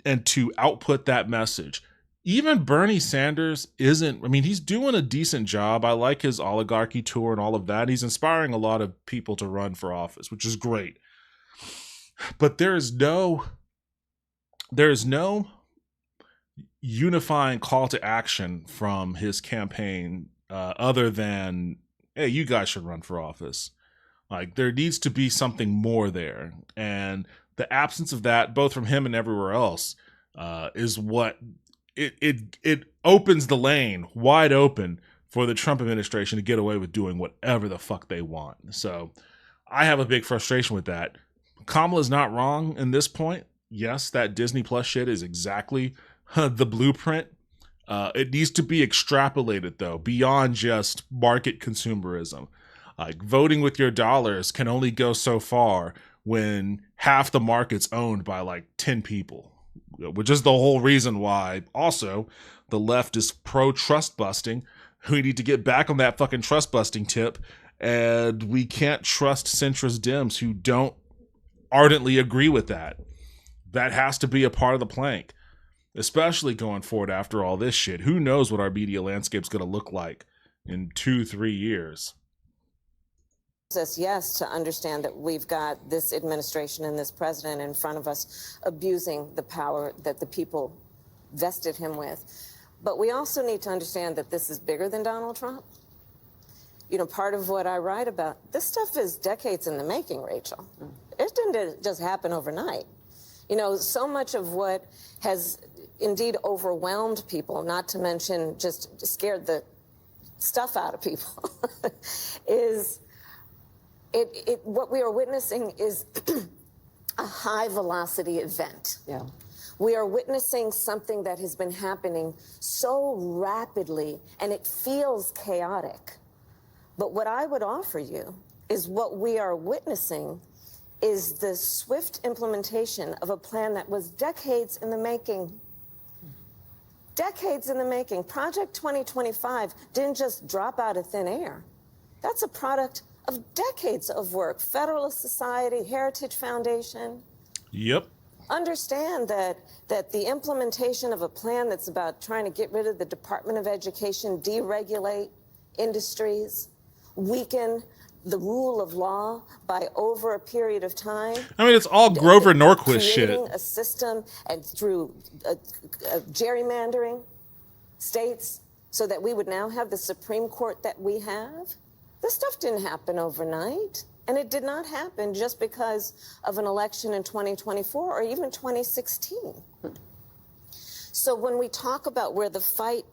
and to output that message. Even Bernie Sanders isn't, I mean, he's doing a decent job. I like his oligarchy tour and all of that. He's inspiring a lot of people to run for office, which is great. But there is no unifying call to action from his campaign other than, hey, you guys should run for office. Like, there needs to be something more there. And the absence of that, both from him and everywhere else, is what it opens the lane wide open for the Trump administration to get away with doing whatever the fuck they want. So I have a big frustration with that. Kamala's not wrong in this point. Yes, that Disney Plus shit is exactly the blueprint. It needs to be extrapolated, though, beyond just market consumerism. Like, voting with your dollars can only go so far when half the market's owned by like 10 people, which is the whole reason why also the left is pro trust busting. We need to get back on that fucking trust busting tip, and we can't trust centrist Dems who don't ardently agree with that. That has to be a part of the plank, especially going forward after all this shit. Who knows what our media landscape's going to look like in 2-3 years? Us, yes, to understand that we've got this administration and this president in front of us abusing the power that the people vested him with. But we also need to understand that this is bigger than Donald Trump. You know, part of what I write about, this stuff is decades in the making, Rachel. It didn't just happen overnight. You know, so much of what has indeed overwhelmed people, not to mention just scared the stuff out of people, is what we are witnessing is a high velocity event. Yeah. We are witnessing something that has been happening so rapidly, and it feels chaotic. But what I would offer you is what we are witnessing is the swift implementation of a plan that was decades in the making. Decades in the making. Project 2025 didn't just drop out of thin air. That's a product of decades of work. Federalist Society, Heritage Foundation. Yep. Understand that the implementation of a plan that's about trying to get rid of the Department of Education, deregulate industries, weaken the rule of law by over a period of time. I mean, it's all Grover Norquist shit. Creating a system and through gerrymandering states so that we would now have the Supreme Court that we have. This stuff didn't happen overnight, and it did not happen just because of an election in 2024 or even 2016. So when we talk about where the fight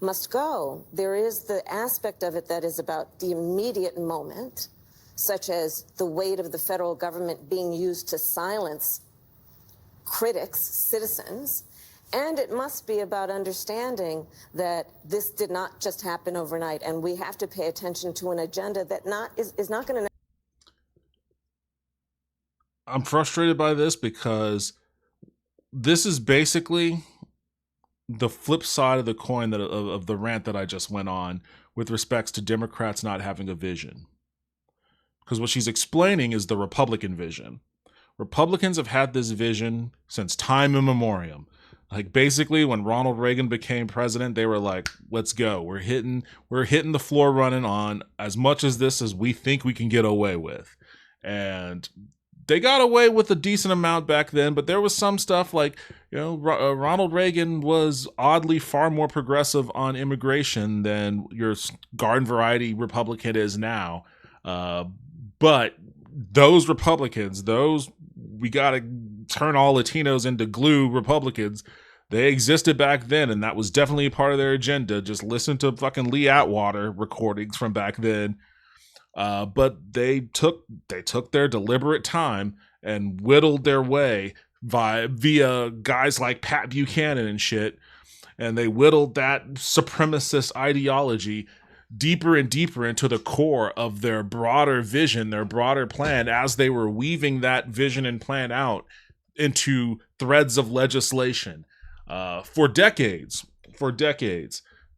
must go, there is the aspect of it that is about the immediate moment, such as the weight of the federal government being used to silence critics, citizens. And it must be about understanding that this did not just happen overnight, and we have to pay attention to an agenda that is not going to. I'm frustrated by this because this is basically the flip side of the coin of the rant that I just went on, with respects to Democrats not having a vision. Because what she's explaining is the Republican vision. Republicans have had this vision since time immemorial. Like basically when Ronald Reagan became president, they were like, let's go. We're hitting the floor running on as much as this as we think we can get away with. And they got away with a decent amount back then, but there was some stuff like, Ronald Reagan was oddly far more progressive on immigration than your garden variety Republican is now. But those Republicans, we got to turn all Latinos into glue Republicans, they existed back then, and that was definitely a part of their agenda. Just listen to fucking Lee Atwater recordings from back then. But they took their deliberate time and whittled their way via guys like Pat Buchanan and shit, and they whittled that supremacist ideology deeper and deeper into the core of their broader vision, their broader plan, as they were weaving that vision and plan out into threads of legislation. For decades,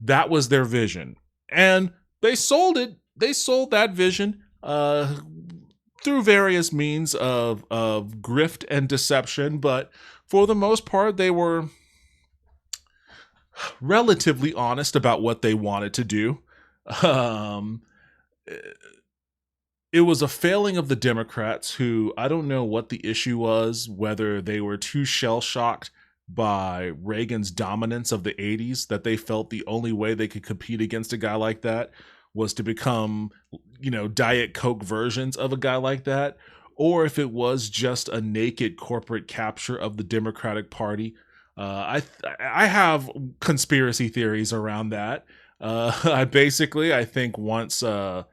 that was their vision. And they sold it. They sold that vision through various means of grift and deception, but for the most part, they were relatively honest about what they wanted to do. It was a failing of the Democrats, who, I don't know what the issue was, whether they were too shell-shocked by Reagan's dominance of the 80s that they felt the only way they could compete against a guy like that was to become, Diet Coke versions of a guy like that, or if it was just a naked corporate capture of the Democratic Party. I have conspiracy theories around that. I think once the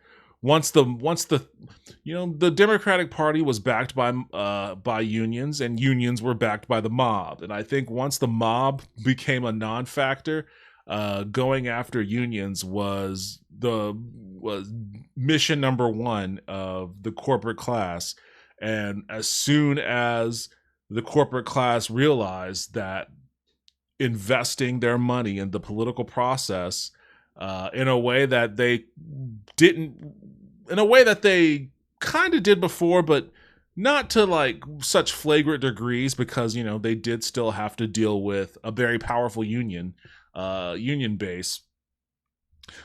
Democratic Party was backed by unions, and unions were backed by the mob, and I think once the mob became a non-factor, going after unions was mission number one of the corporate class. And as soon as the corporate class realized that investing their money in the political process in a way that they kind of did before, but not to like such flagrant degrees, because they did still have to deal with a very powerful union base.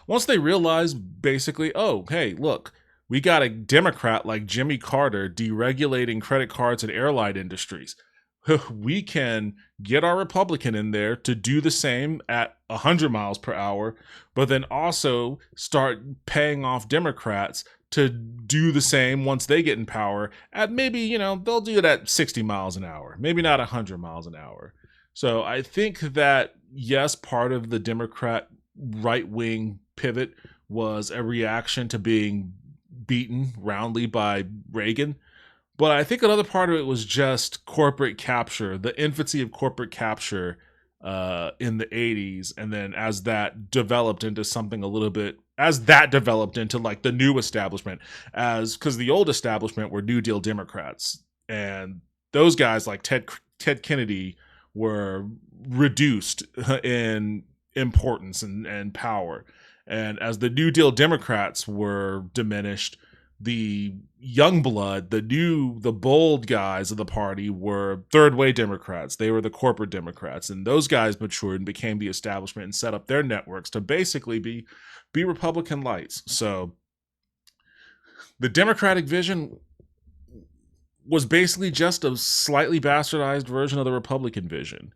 Once they realized basically, oh, hey, look, we got a Democrat like Jimmy Carter deregulating credit cards and airline industries. We can get our Republican in there to do the same at 100 miles per hour, but then also start paying off Democrats to do the same once they get in power at maybe, they'll do it at 60 miles an hour, maybe not 100 miles an hour. So I think that, yes, part of the Democrat right-wing pivot was a reaction to being beaten roundly by Reagan. But I think another part of it was just corporate capture, the infancy of corporate capture in the 80s. And then as that developed into something like the new establishment, because the old establishment were New Deal Democrats. And those guys like Ted Kennedy were reduced in importance and power. And as the New Deal Democrats were diminished, the young blood, the bold guys of the party were third way Democrats. They were the corporate Democrats, and those guys matured and became the establishment and set up their networks to basically be Republican lights. So the Democratic vision was basically just a slightly bastardized version of the Republican vision.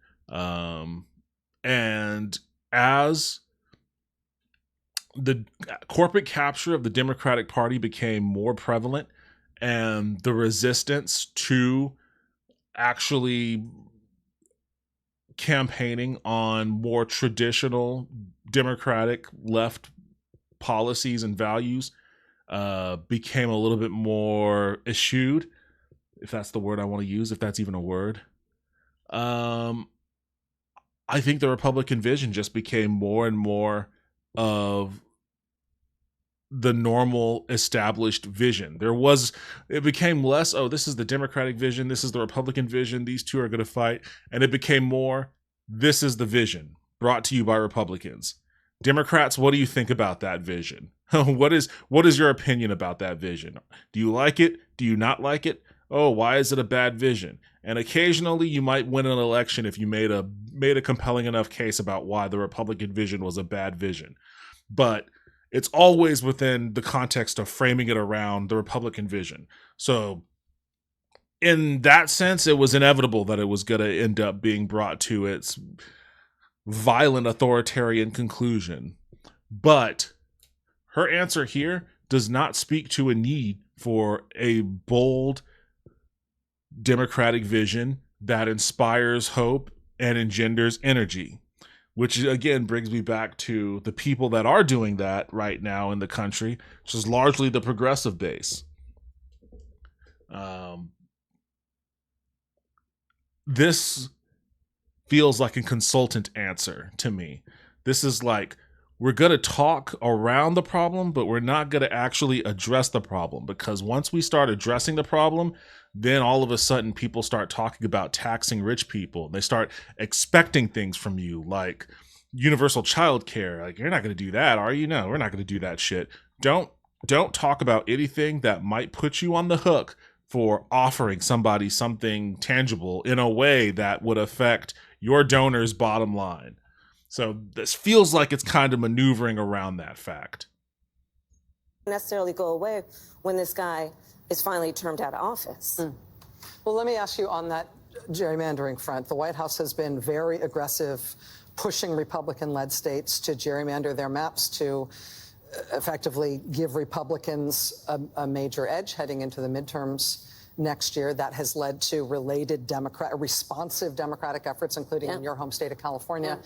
And as the corporate capture of the Democratic Party became more prevalent, and the resistance to actually campaigning on more traditional Democratic left policies and values became a little bit more eschewed, if that's the word I want to use, if that's even a word. I think the Republican vision just became more and more of the normal established vision. It became less, oh, this is the Democratic vision, this is the Republican vision, these two are going to fight. And it became more, this is the vision brought to you by Republicans. Democrats, what do you think about that vision? What is your opinion about that vision? Do you like it? Do you not like it? Oh, why is it a bad vision? And occasionally you might win an election if you made a compelling enough case about why the Republican vision was a bad vision. But it's always within the context of framing it around the Republican vision. So in that sense, it was inevitable that it was going to end up being brought to its violent authoritarian conclusion. But her answer here does not speak to a need for a bold democratic vision that inspires hope and engenders energy, which again brings me back to the people that are doing that right now in the country, which is largely the progressive base. This feels like a consultant answer to me. This is like, we're going to talk around the problem, but we're not going to actually address the problem, because once we start addressing the problem, then all of a sudden people start talking about taxing rich people. They start expecting things from you, like universal child care. Like, you're not going to do that, are you? No, we're not going to do that shit. Don't talk about anything that might put you on the hook for offering somebody something tangible in a way that would affect your donor's bottom line. So this feels like it's kind of maneuvering around that fact. Necessarily go away when this guy is finally termed out of office. Well, let me ask you on that gerrymandering front. The White House has been very aggressive, pushing Republican-led states to gerrymander their maps to effectively give Republicans a major edge heading into the midterms next year. That has led to related responsive Democratic efforts, including in your home state of California.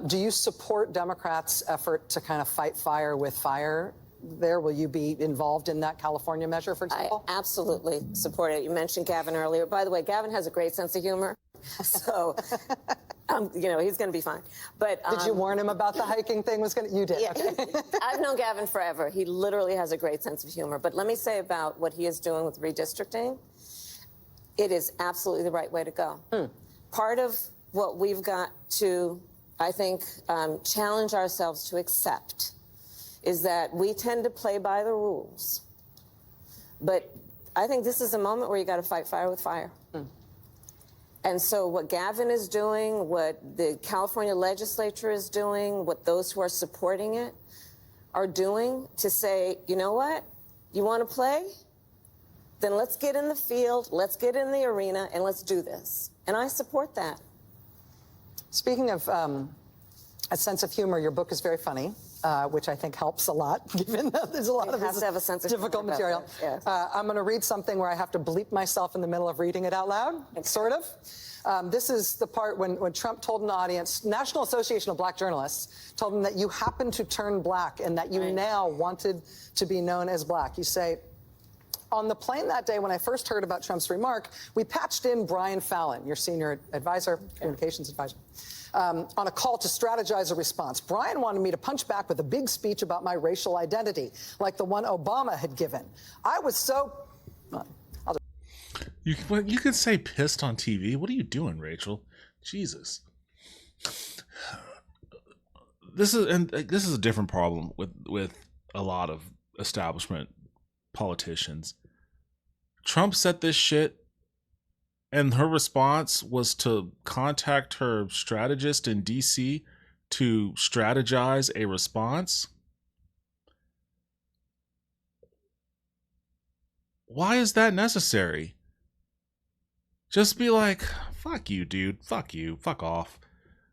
Do you support Democrats' effort to kind of fight fire with fire there? Will you be involved in that California measure, for example? I absolutely support it. You mentioned Gavin earlier. By the way, Gavin has a great sense of humor. So, you know, he's going to be fine. But did you warn him about the hiking thing? You did. Yeah, okay. I've known Gavin forever. He literally has a great sense of humor. But let me say about what he is doing with redistricting, it is absolutely the right way to go. Part of what we've got to, I think, challenge ourselves to accept is that we tend to play by the rules. But I think this is a moment where you got to fight fire with fire. And so what Gavin is doing, what the California legislature is doing, what those who are supporting it are doing to say, you know what, you want to play? Then let's get in the field, let's get in the arena, and let's do this. And I support that. Speaking of a sense of humor, your book is very funny, which I think helps a lot, given that there's a lot of to have a sense of difficult material. Yes. I'm going to read something where I have to bleep myself in the middle of reading it out loud, sort of. This is the part when Trump told an audience, National Association of Black Journalists told him that you happen to turn black and that you now wanted to be known as black. You say, on the plane that day when I first heard about Trump's remark, we patched in Brian Fallon, your senior advisor, communications advisor, on a call to strategize a response. Brian wanted me to punch back with a big speech about my racial identity, like the one Obama had given. I was so... You can say pissed on TV. What are you doing, Rachel? Jesus. This is a different problem with a lot of establishment politicians. Trump said this shit, and her response was to contact her strategist in DC to strategize a response. Why is that necessary? Just be like, fuck you, dude. Fuck you. Fuck off.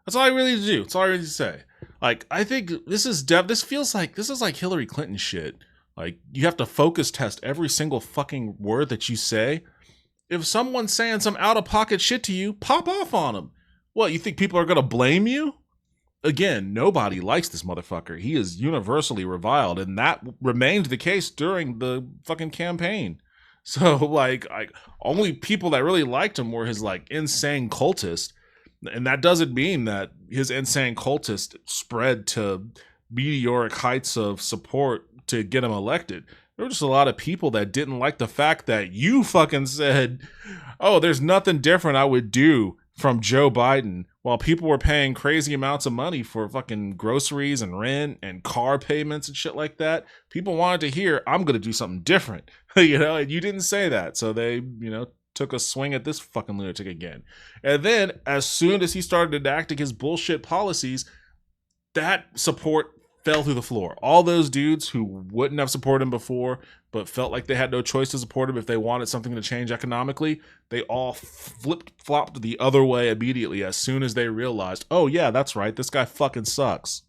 That's all I really need to do. That's all I really need to say. Like, I think this feels like this is like Hillary Clinton shit. Like, you have to focus test every single fucking word that you say. If someone's saying some out-of-pocket shit to you, pop off on them. What, you think people are going to blame you? Again, nobody likes this motherfucker. He is universally reviled, and that remained the case during the fucking campaign. So, like, only people that really liked him were his, like, insane cultist. And that doesn't mean that his insane cultist spread to meteoric heights of support to get him elected. There were just a lot of people that didn't like the fact that you fucking said, oh, there's nothing different I would do from Joe Biden while people were paying crazy amounts of money for fucking groceries and rent and car payments and shit like that. People wanted to hear, I'm going to do something different, and you didn't say that. So they, took a swing at this fucking lunatic again. And then as soon as he started enacting his bullshit policies, that support fell through the floor. All those dudes who wouldn't have supported him before, but felt like they had no choice to support him if they wanted something to change economically, they all flip-flopped the other way immediately as soon as they realized, oh yeah, that's right, this guy fucking sucks.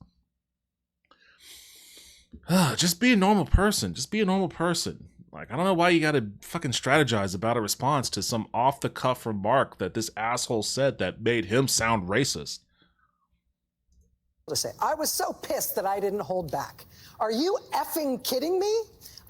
Just be a normal person. Just be a normal person. Like, I don't know why you gotta fucking strategize about a response to some off-the-cuff remark that this asshole said that made him sound racist. To say, I was so pissed that I didn't hold back. Are you effing kidding me?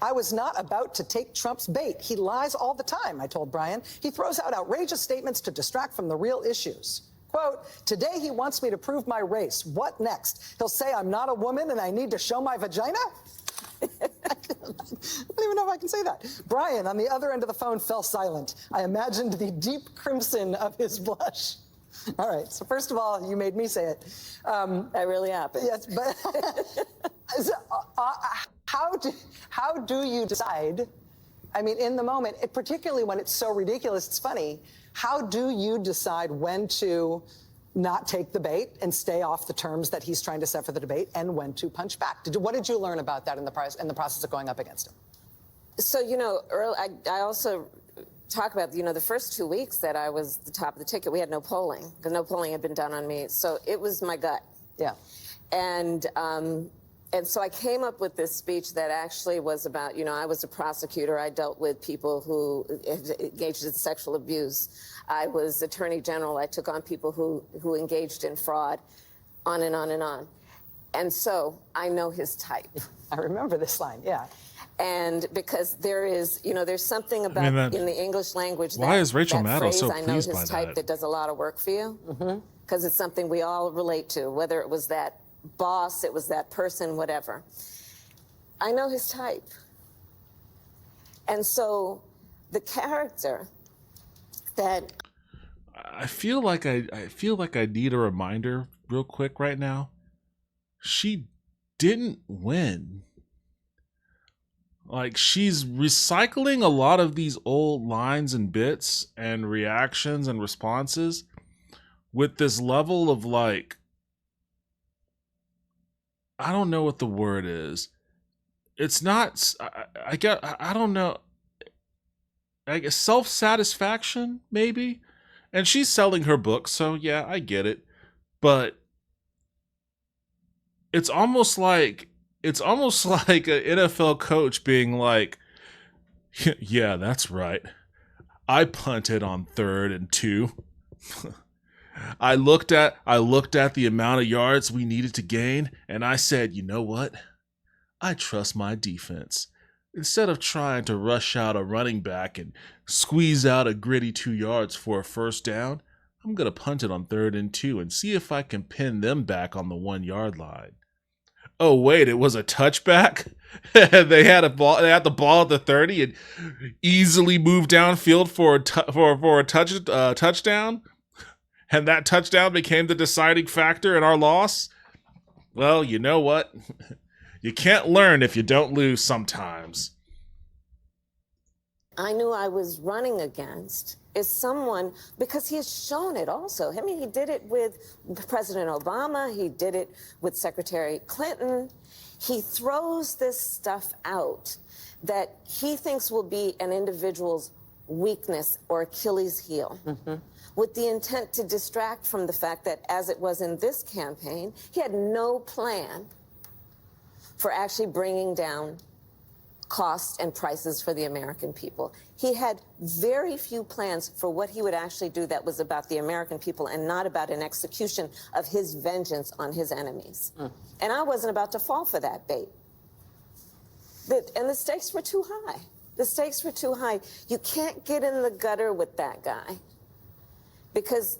I was not about to take Trump's bait. He lies all the time, I told Brian. He throws out outrageous statements to distract from the real issues. Quote, today he wants me to prove my race. What next? He'll say I'm not a woman and I need to show my vagina? I don't even know if I can say that. Brian, on the other end of the phone, fell silent. I imagined the deep crimson of his blush. All right. So first of all, you made me say it. That really happened. Yes, but how do you decide? I mean, in the moment, particularly when it's so ridiculous, it's funny. How do you decide when to not take the bait and stay off the terms that he's trying to set for the debate, and when to punch back? What did you learn about that in the process of going up against him? So, early, I also talk about, the first 2 weeks that I was the top of the ticket, we had no polling, because no polling had been done on me. So it was my gut. Yeah. And so I came up with this speech that actually was about, I was a prosecutor. I dealt with people who engaged in sexual abuse. I was attorney general. I took on people who engaged in fraud, on and on and on. And so I know his type. I remember this line, yeah. And because there is, there's something about in the English language why is Rachel Maddow phrase, so I know pleased his by type that does a lot of work for you. Because it's something we all relate to, whether it was that boss, it was that person, whatever. I know his type. And so the character that I feel like I need a reminder real quick right now. She didn't win. Like, she's recycling a lot of these old lines and bits and reactions and responses with this level of, like, I don't know what the word is. It's not, I don't know. I guess self-satisfaction, maybe? And she's selling her book, so yeah, I get it. But it's almost like an NFL coach being like, yeah, that's right. I punted on 3rd and 2. I looked at the amount of yards we needed to gain, and I said, you know what? I trust my defense. Instead of trying to rush out a running back and squeeze out a gritty 2 yards for a first down, I'm going to punt it on 3rd and 2 and see if I can pin them back on the 1 yard line. Oh wait, it was a touchback. They had the ball at the 30 and easily moved downfield for a touchdown, and that touchdown became the deciding factor in our loss. Well, you know what? You can't learn if you don't lose sometimes. I knew I was running against is someone, because he has shown it also. I mean, he did it with President Obama. He did it with Secretary Clinton. He throws this stuff out that he thinks will be an individual's weakness or Achilles heel, with the intent to distract from the fact that, as it was in this campaign, he had no plan for actually bringing down costs and prices for the American people. He had very few plans for what he would actually do that was about the American people and not about an execution of his vengeance on his enemies. And I wasn't about to fall for that bait. And the stakes were too high. The stakes were too high. You can't get in the gutter with that guy, because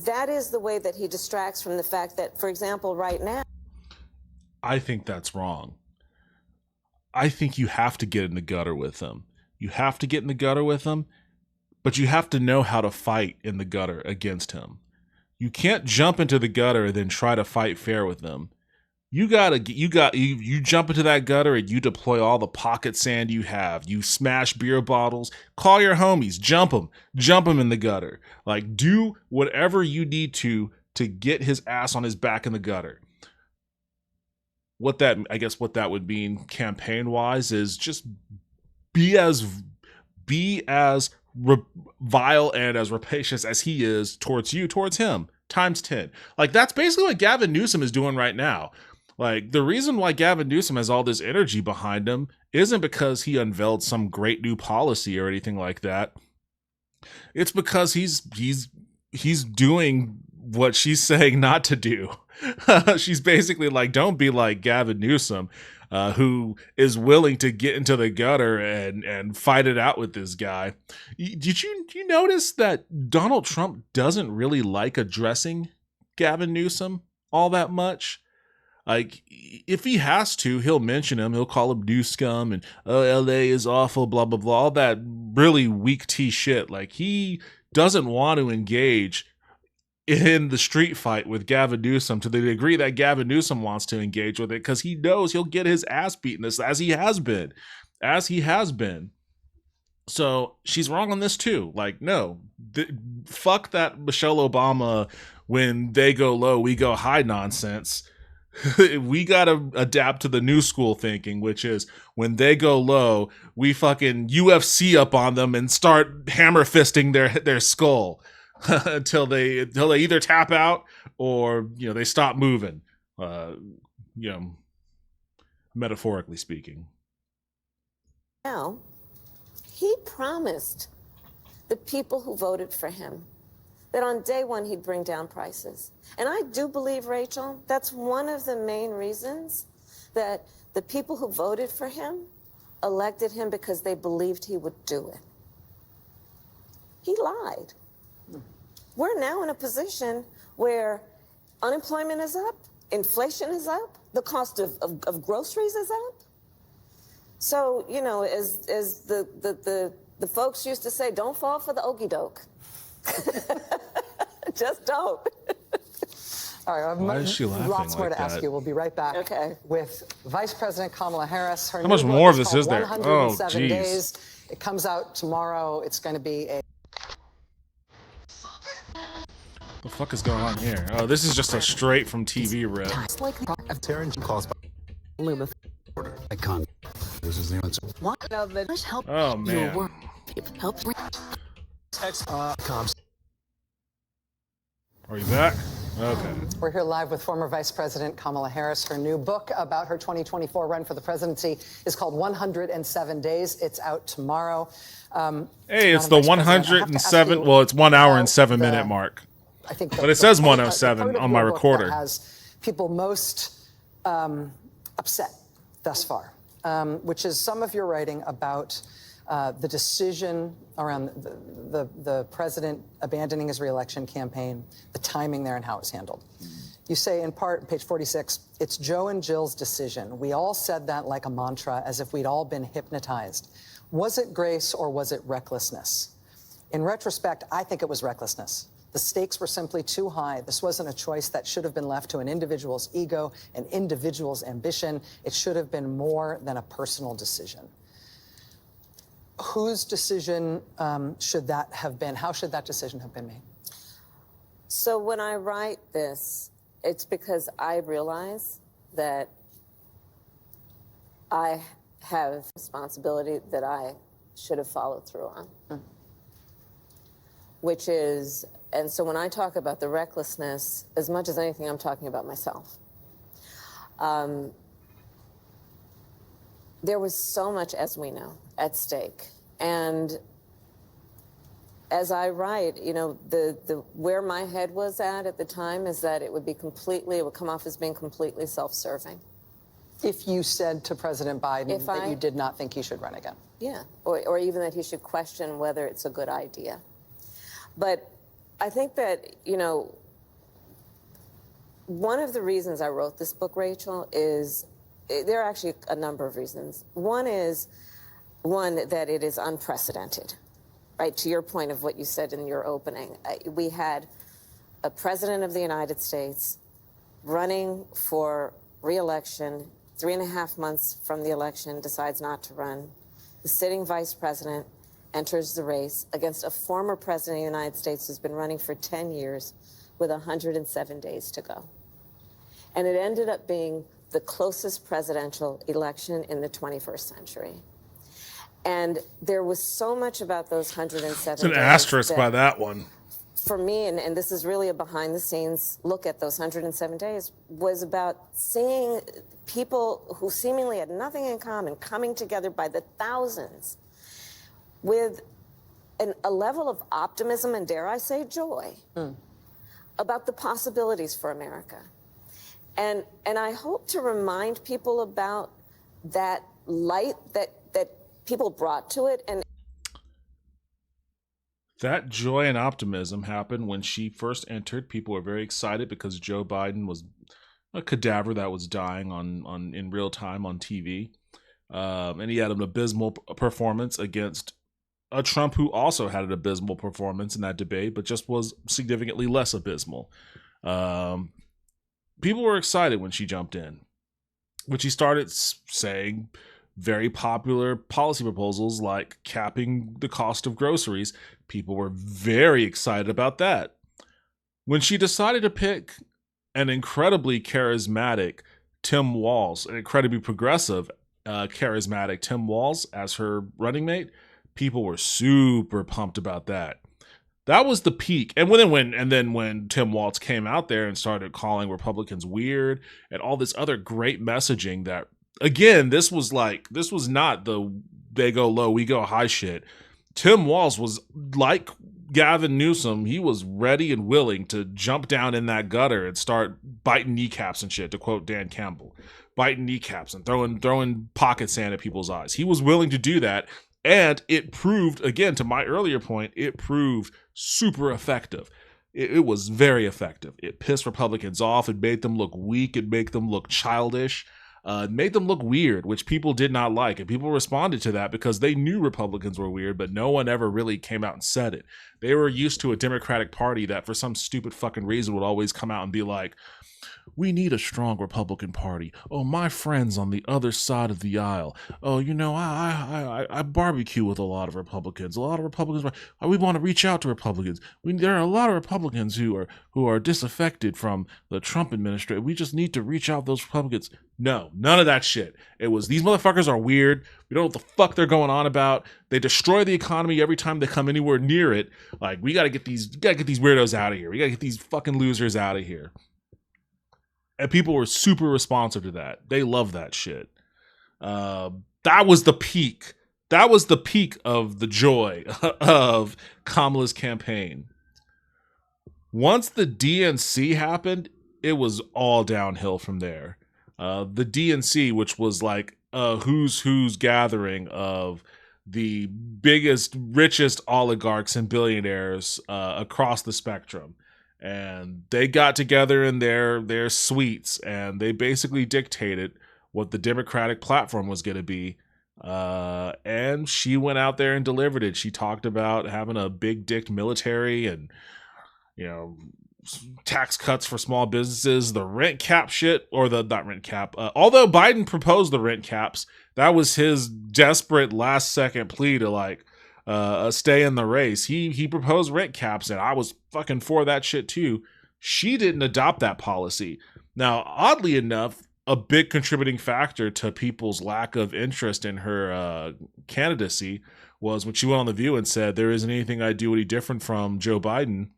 that is the way that he distracts from the fact that, for example, right now, I think that's wrong. I think you have to get in the gutter with him. You have to get in the gutter with him, but you have to know how to fight in the gutter against him. You can't jump into the gutter and then try to fight fair with them. You jump into that gutter and you deploy all the pocket sand you have. You smash beer bottles, call your homies, jump them in the gutter. Like, do whatever you need to get his ass on his back in the gutter. What that would mean campaign wise is just be as vile and as rapacious as he is towards him times 10. Like, that's basically what Gavin Newsom is doing right now. Like, the reason why Gavin Newsom has all this energy behind him isn't because he unveiled some great new policy or anything like that. It's because he's doing what she's saying not to do. She's basically like, don't be like Gavin Newsom, who is willing to get into the gutter and fight it out with this guy. Did you notice that Donald Trump doesn't really like addressing Gavin Newsom all that much? Like, if he has to, he'll mention him. He'll call him new scum and, oh, LA is awful, blah, blah, blah, all that really weak tea shit. Like, he doesn't want to engage in the street fight with Gavin Newsom to the degree that Gavin Newsom wants to engage with it, because he knows he'll get his ass beaten, as he has been. So she's wrong on this too. Like, no, fuck that Michelle Obama, when they go low, we go high nonsense. We gotta adapt to the new school thinking, which is when they go low, we fucking UFC up on them and start hammer fisting their skull until they either tap out or they stop moving. Metaphorically speaking. Now, he promised the people who voted for him that on day one he'd bring down prices. And I do believe, Rachel, that's one of the main reasons that the people who voted for him elected him, because they believed he would do it. He lied. We're now in a position where unemployment is up, inflation is up, the cost of groceries is up. So, as the folks used to say, don't fall for the okie doke. Just don't. All right, why is she laughing lots more like to ask that? you. We'll be right back with Vice President Kamala Harris. Her How much new more book of this is there? 107 Oh, days. It comes out tomorrow. It's going to be a... The fuck is going on here? Oh, this is just a straight from TV rip. This is the answer. Oh man. Are you back? Okay. We're here live with former Vice President Kamala Harris. Her new book about her 2024 run for the presidency is called 107 Days. It's out tomorrow. Hey, it's the 107. Well, it's 1 hour and 7 minute mark. I think but it says 107 on my recorder. That has people most upset thus far, which is some of your writing about the decision around the president abandoning his reelection campaign, the timing there and how it was handled. You say in part, page 46, it's Joe and Jill's decision. We all said that like a mantra, as if we'd all been hypnotized. Was it grace or was it recklessness? In retrospect, I think it was recklessness. The stakes were simply too high. This wasn't a choice that should have been left to an individual's ego, an individual's ambition. It should have been more than a personal decision. Whose decision should that have been? How should that decision have been made? So when I write this, it's because I realize that I have responsibility that I should have followed through on. Which is, and so when I talk about the recklessness, as much as anything, I'm talking about myself. There was so much, as we know, at stake. And as I write, the where my head was at the time is that it would come off as being completely self-serving. If you said to President Biden that you did not think he should run again. Yeah, or even that he should question whether it's a good idea. But I think that, one of the reasons I wrote this book, Rachel, is there are actually a number of reasons. One, that it is unprecedented. right, to your point of what you said in your opening, we had a president of the United States running for re-election, 3.5 months from the election, decides not to run. The sitting vice president enters the race against a former president of the United States who's been running for 10 years with 107 days to go. And it ended up being the closest presidential election in the 21st century. And there was so much about those 107 It's an days asterisk that, by that one. for me, and this is really a behind-the-scenes look at those 107 days, was about seeing people who seemingly had nothing in common coming together by the thousands with a level of optimism and, dare I say, joy about the possibilities for America. And I hope to remind people about that light that people brought to it. And that joy and optimism happened when she first entered. People were very excited because Joe Biden was a cadaver that was dying on in real time on TV. And he had an abysmal performance against a Trump who also had an abysmal performance in that debate, but just was significantly less abysmal. People were excited when she jumped in, when she started saying very popular policy proposals like capping the cost of groceries. People were very excited about that. When she decided to pick an incredibly charismatic Tim Walz, an incredibly progressive, charismatic Tim Walz as her running mate, people were super pumped about that. That was the peak. And then when Tim Walz came out there and started calling Republicans weird and all this other great messaging that, again, this was not the they go low, we go high shit. Tim Walz was like Gavin Newsom. He was ready and willing to jump down in that gutter and start biting kneecaps and shit, to quote Dan Campbell. Biting kneecaps and throwing pocket sand at people's eyes. He was willing to do that. And it proved, again, to my earlier point, it proved super effective. It was very effective. It pissed Republicans off. It made them look weak. It made them look childish. It made them look weird, which people did not like. And people responded to that because they knew Republicans were weird, but no one ever really came out and said it. They were used to a Democratic Party that for some stupid fucking reason would always come out and be like, we need a strong Republican Party. Oh, my friends on the other side of the aisle. Oh, you know, I barbecue with a lot of Republicans. A lot of Republicans, we want to reach out to Republicans. There are a lot of Republicans who are disaffected from the Trump administration. We just need to reach out to those Republicans. No, none of that shit. It was, these motherfuckers are weird. We don't know what the fuck they're going on about. They destroy the economy every time they come anywhere near it. Like, we gotta get these weirdos out of here. We gotta get these fucking losers out of here. And people were super responsive to that. They love that shit. That was the peak. That was the peak of the joy of Kamala's campaign. Once the DNC happened, it was all downhill from there. The DNC, which was like a who's gathering of the biggest, richest oligarchs and billionaires across the spectrum. And they got together in their suites and they basically dictated what the Democratic platform was going to be. And she went out there and delivered it. She talked about having a big dick military and, you know, tax cuts for small businesses, the rent cap shit, or not rent cap. Although Biden proposed the rent caps, that was his desperate last second plea to like, stay in the race. He proposed rent caps, and I was fucking for that shit too. She didn't adopt that policy. Now, oddly enough, a big contributing factor to people's lack of interest in her candidacy was when she went on The View and said, there isn't anything I do any different from Joe Biden.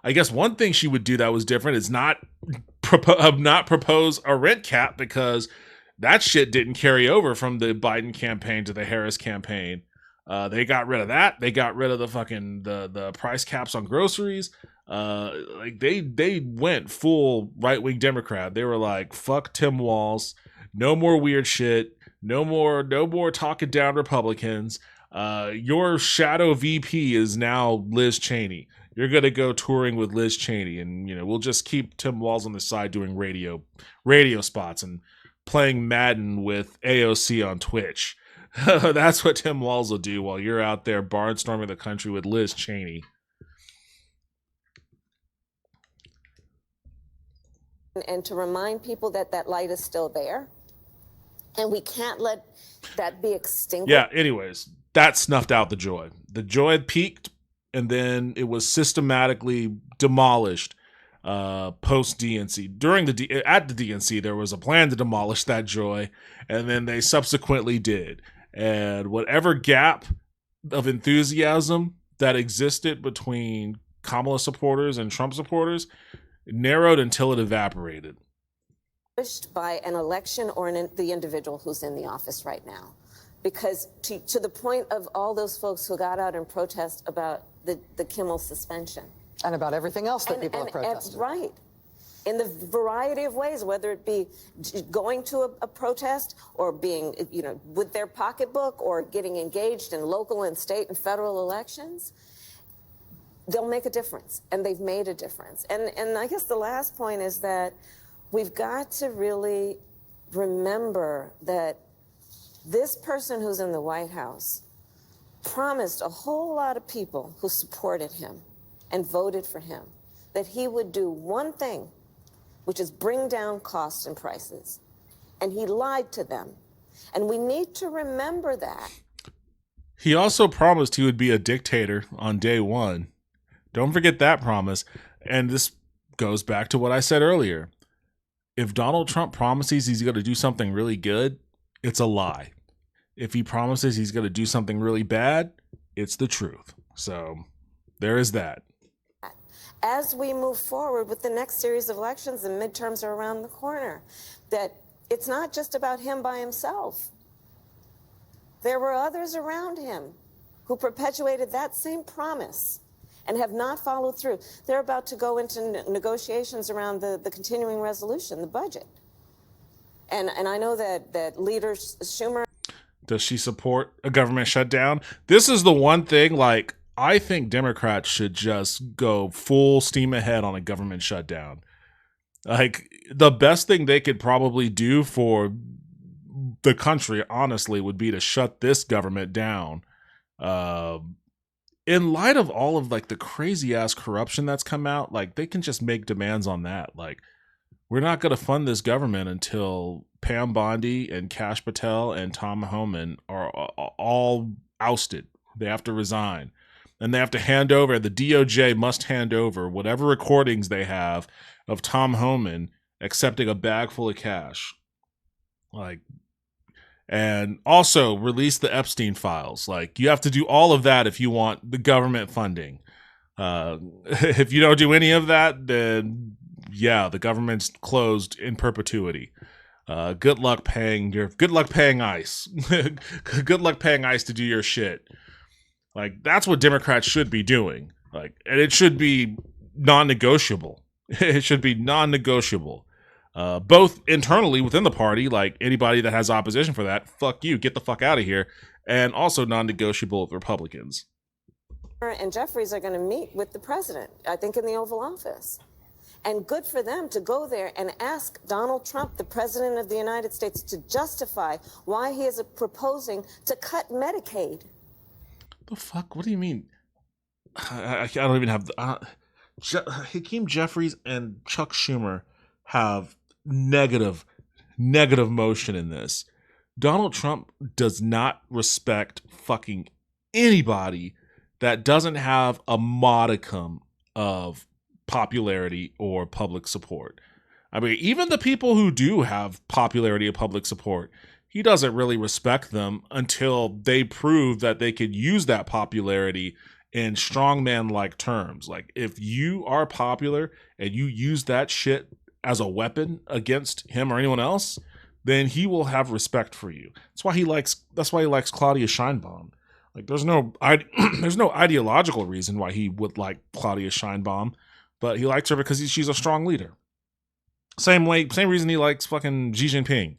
I guess one thing she would do that was different is not propose a rent cap, because that shit didn't carry over from the Biden campaign to the Harris campaign. They got rid of that. They got rid of the fucking the price caps on groceries. Like they went full right-wing Democrat. They were like, fuck Tim Walz, no more weird shit, no more talking down Republicans. Your shadow VP is now Liz Cheney. You're gonna go touring with Liz Cheney, and you know we'll just keep Tim Walz on the side doing radio spots and playing Madden with AOC on Twitch. That's what Tim Walz will do while you're out there barnstorming the country with Liz Cheney. And to remind people that that light is still there. And we can't let that be extinguished. Yeah, anyways, that snuffed out the joy. The joy had peaked, and then it was systematically demolished post DNC. At the DNC, there was a plan to demolish that joy, and then they subsequently did. And whatever gap of enthusiasm that existed between Kamala supporters and Trump supporters narrowed until it evaporated. By an election or the individual who's in the office right now. Because to the point of all those folks who got out and protest about the Kimmel suspension. And about everything else that people have protested. Right. In the variety of ways, whether it be going to a protest or being, with their pocketbook or getting engaged in local and state and federal elections, they'll make a difference. And they've made a difference. And I guess the last point is that we've got to really remember that this person who's in the White House promised a whole lot of people who supported him and voted for him that he would do one thing, which is bring down costs and prices. And he lied to them. And we need to remember that. He also promised he would be a dictator on day one. Don't forget that promise. And this goes back to what I said earlier. If Donald Trump promises he's going to do something really good, it's a lie. If he promises he's going to do something really bad, it's the truth. So there is that. As we move forward with the next series of elections, and midterms are around the corner, that it's not just about him by himself. There were others around him who perpetuated that same promise and have not followed through. They're about to go into negotiations around the continuing resolution, the budget. And I know that Leader Schumer... Does she support a government shutdown? This is the one thing, I think Democrats should just go full steam ahead on a government shutdown. The best thing they could probably do for the country, honestly, would be to shut this government down. In light of all of the crazy ass corruption that's come out, they can just make demands on that. We're not going to fund this government until Pam Bondi and Kash Patel and Tom Homan are all ousted. They have to resign. And they have to hand over, the DOJ must hand over whatever recordings they have of Tom Homan accepting a bag full of cash. And also release the Epstein files. You have to do all of that if you want the government funding. If you don't do any of that, then yeah, the government's closed in perpetuity. Good luck paying ICE. Good luck paying ICE to do your shit. That's what Democrats should be doing. And it should be non-negotiable. It should be non-negotiable. Both internally within the party, anybody that has opposition for that, fuck you, get the fuck out of here. And also non-negotiable with Republicans. And Jeffries are going to meet with the president, I think in the Oval Office. And good for them to go there and ask Donald Trump, the president of the United States, to justify why he is proposing to cut Medicaid. The fuck? What do you mean? I don't even have... Hakeem Jeffries and Chuck Schumer have negative motion in this. Donald Trump does not respect fucking anybody that doesn't have a modicum of popularity or public support. I mean, even the people who do have popularity or public support, he doesn't really respect them until they prove that they could use that popularity in strongman-like terms. If you are popular and you use that shit as a weapon against him or anyone else, then he will have respect for you. That's why he likes Claudia Sheinbaum. There's no ideological reason why he would like Claudia Sheinbaum, but he likes her because she's a strong leader. Same reason he likes fucking Xi Jinping,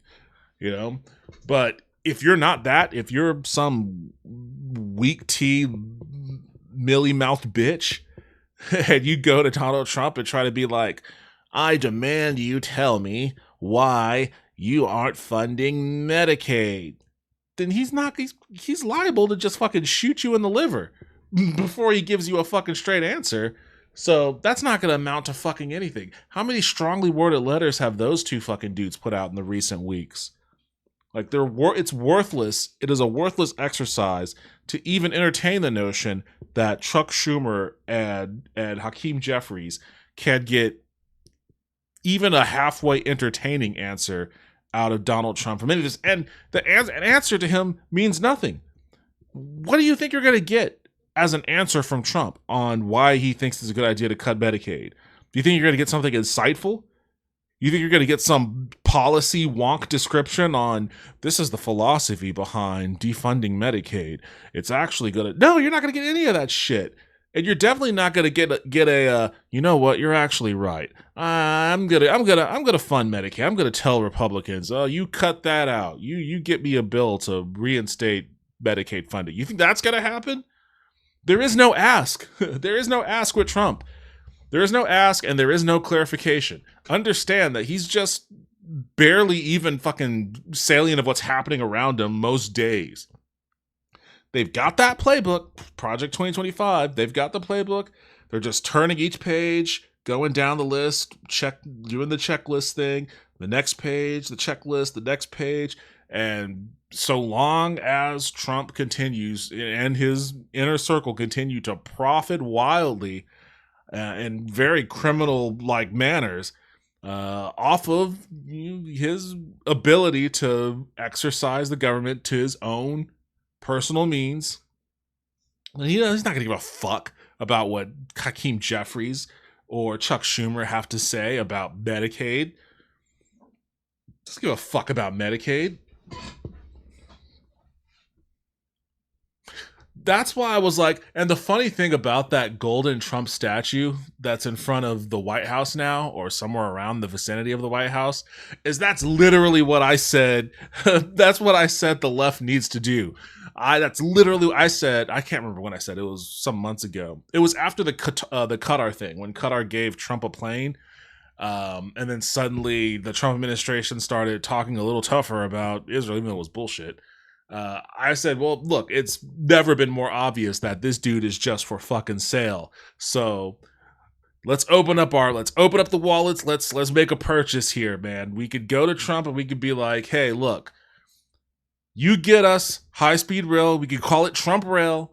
But if you're not that, if you're some weak tea, mealy-mouthed bitch, and you go to Donald Trump and try to be like, I demand you tell me why you aren't funding Medicaid. then he's liable to just fucking shoot you in the liver before he gives you a fucking straight answer. So that's not going to amount to fucking anything. How many strongly worded letters have those two fucking dudes put out in the recent weeks? Like, it's worthless. It is a worthless exercise to even entertain the notion that Chuck Schumer and Hakeem Jeffries can get even a halfway entertaining answer out of Donald Trump from any of this. And an answer to him means nothing. What do you think you're going to get as an answer from Trump on why he thinks it's a good idea to cut Medicaid? Do you think you're going to get something insightful? You think you're going to get some policy wonk description on this is the philosophy behind defunding Medicaid? It's actually going to... No, you're not going to get any of that shit. And you're definitely not going to get a you know what, you're actually right. I'm gonna fund Medicaid. I'm gonna tell Republicans, oh, you cut that out. You get me a bill to reinstate Medicaid funding. You think that's gonna happen? There is no ask. There is no ask with Trump. There is no ask and there is no clarification. Understand that he's just barely even fucking salient of what's happening around him most days. They've got that playbook, Project 2025. They've got the playbook. They're just turning each page, going down the list, doing the checklist thing, the next page, the checklist, the next page. And so long as Trump continues and his inner circle continue to profit wildly in very criminal-like manners off of his ability to exercise the government to his own personal means, he's not going to give a fuck about what Hakeem Jeffries or Chuck Schumer have to say about Medicaid. Just give a fuck about Medicaid. That's why I was like, and the funny thing about that golden Trump statue that's in front of the White House now, or somewhere around the vicinity of the White House, is that's literally what I said. That's what I said the left needs to do. That's literally what I said. I can't remember when I said it. It was some months ago. It was after the Qatar thing, when Qatar gave Trump a plane. And then suddenly the Trump administration started talking a little tougher about Israel, even though it was bullshit. I said, well, look, it's never been more obvious that this dude is just for fucking sale. So let's open up the wallets. Let's make a purchase here, man. We could go to Trump and we could be like, hey, look, you get us high-speed rail. We could call it Trump rail.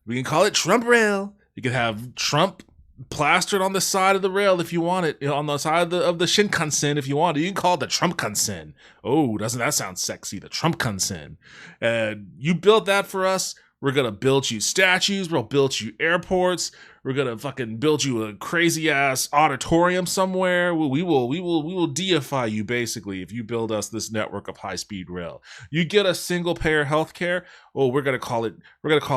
You could have Trump plastered on the side of the rail if you want it, on the side of the Shinkansen if you want it. You can call it the Trumpkansen. Oh, doesn't that sound sexy? The Trumpkansen. And you build that for us. We're going to build you statues. We'll build you airports. We're going to fucking build you a crazy ass auditorium somewhere. We will deify you basically if you build us this network of high speed rail. You get a single payer healthcare. Oh, we're going to call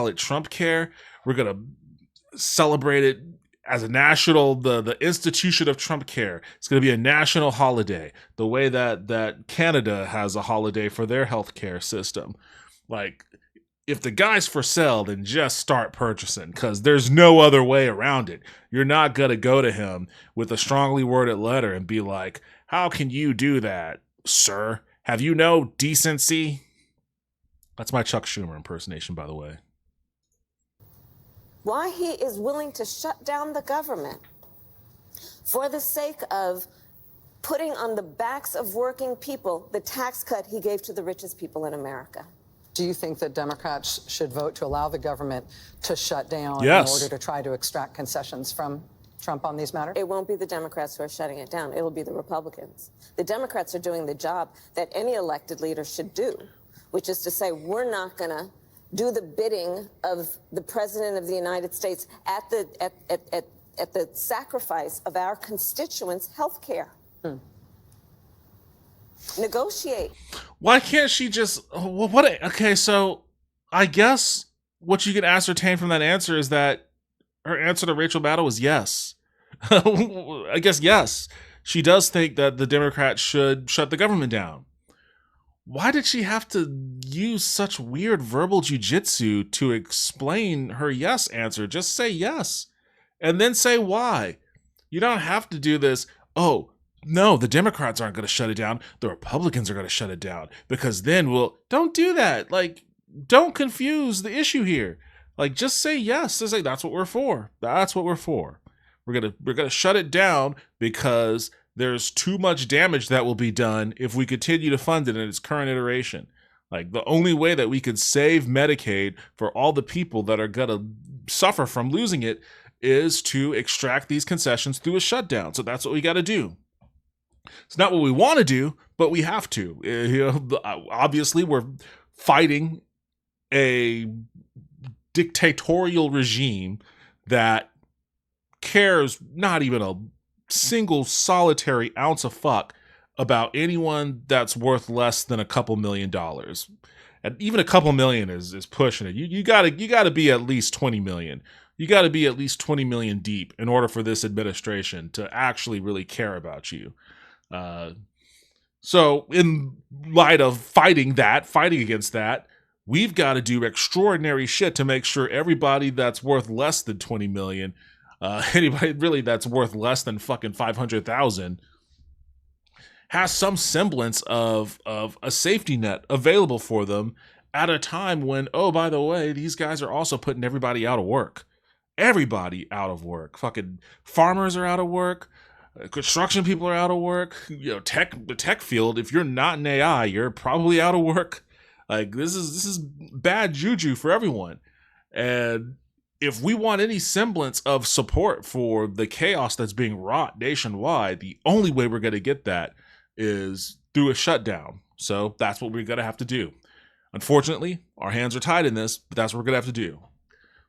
it Trump Care. We're going to celebrate it as a national, the institution of Trump Care. It's going to be a national holiday, the way that Canada has a holiday for their healthcare system. Like, if the guy's for sale, then just start purchasing, because there's no other way around it. You're not going to go to him with a strongly worded letter and be like, how can you do that, sir? Have you no decency? That's my Chuck Schumer impersonation, by the way. Why he is willing to shut down the government for the sake of putting on the backs of working people the tax cut he gave to the richest people in America. Do you think that Democrats should vote to allow the government to shut down Yes. in order to try to extract concessions from Trump on these matters? It won't be the Democrats who are shutting it down. It'll be the Republicans. The Democrats are doing the job that any elected leader should do, which is to say, we're not going to do the bidding of the President of the United States at the sacrifice of our constituents' health care. Negotiate. Why can't she just... Okay, so I guess what you can ascertain from that answer is that her answer to Rachel Maddow was yes. I guess yes. She does think that the Democrats should shut the government down. Why did she have to use such weird verbal jujitsu to explain her yes answer? Just say yes, and then say why. You don't have to do this. Oh, no, the Democrats aren't going to shut it down. The Republicans are going to shut it down, because then don't do that. Like, don't confuse the issue here. Like, just say yes. Just say that's what we're for. That's what we're for. We're gonna shut it down because there's too much damage that will be done if we continue to fund it in its current iteration. Like, the only way that we could save Medicaid for all the people that are gonna suffer from losing it is to extract these concessions through a shutdown. So that's what we got to do. It's not what we want to do, but we have to. Obviously, we're fighting a dictatorial regime that cares not even a single solitary ounce of fuck about anyone that's worth less than a couple $1,000,000. And even a couple million is pushing it. You gotta be at least 20 million. You gotta be at least 20 million deep in order for this administration to actually really care about you. So in light of fighting against that, we've got to do extraordinary shit to make sure everybody that's worth less than 20 million, anybody really that's worth less than fucking 500,000, has some semblance of a safety net available for them at a time when, oh, by the way, these guys are also putting everybody out of work. Everybody out of work. Fucking farmers are out of work. Construction people are out of work. You know, the tech field, if you're not in AI, you're probably out of work. Like, this is bad juju for everyone. And if we want any semblance of support for the chaos that's being wrought nationwide, the only way we're going to get that is through a shutdown. So that's what we're going to have to do. Unfortunately, our hands are tied in this, but that's what we're going to have to do.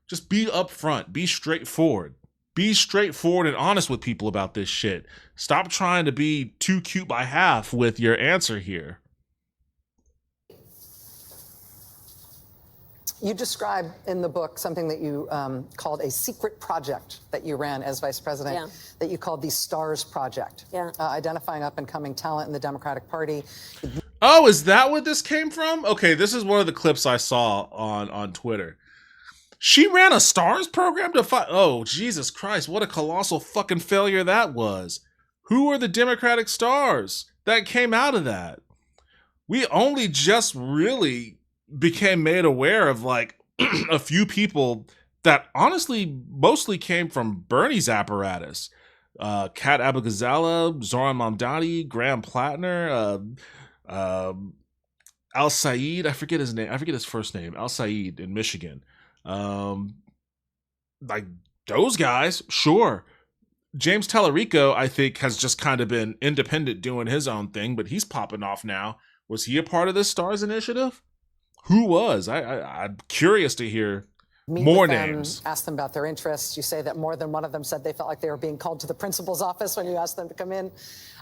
Just be upfront, be straightforward. Be straightforward and honest with people about this shit. Stop trying to be too cute by half with your answer here. You describe in the book something that you called a secret project that you ran as vice president, that you called the STARS Project, identifying up-and-coming talent in the Democratic Party. Oh, is that what this came from? Okay, this is one of the clips I saw on Twitter. She ran a STARS program to fight. Oh, Jesus Christ, what a colossal fucking failure that was. Who are the Democratic stars that came out of that? We only just really became made aware of like a few people that honestly mostly came from Bernie's apparatus. Kat Abou-Ghazala, Zohran Mamdani, Graham Plattner, Al Said, I forget his name. I forget his first name. Al Said in Michigan. Like those guys, sure. James Tallarico, I think, has just kind of been independent doing his own thing, but he's popping off now. Was he a part of this STARS initiative? Who was? I'm curious to hear more names. Ask them about their interests. You say that more than one of them said they felt like they were being called to the principal's office when you asked them to come in.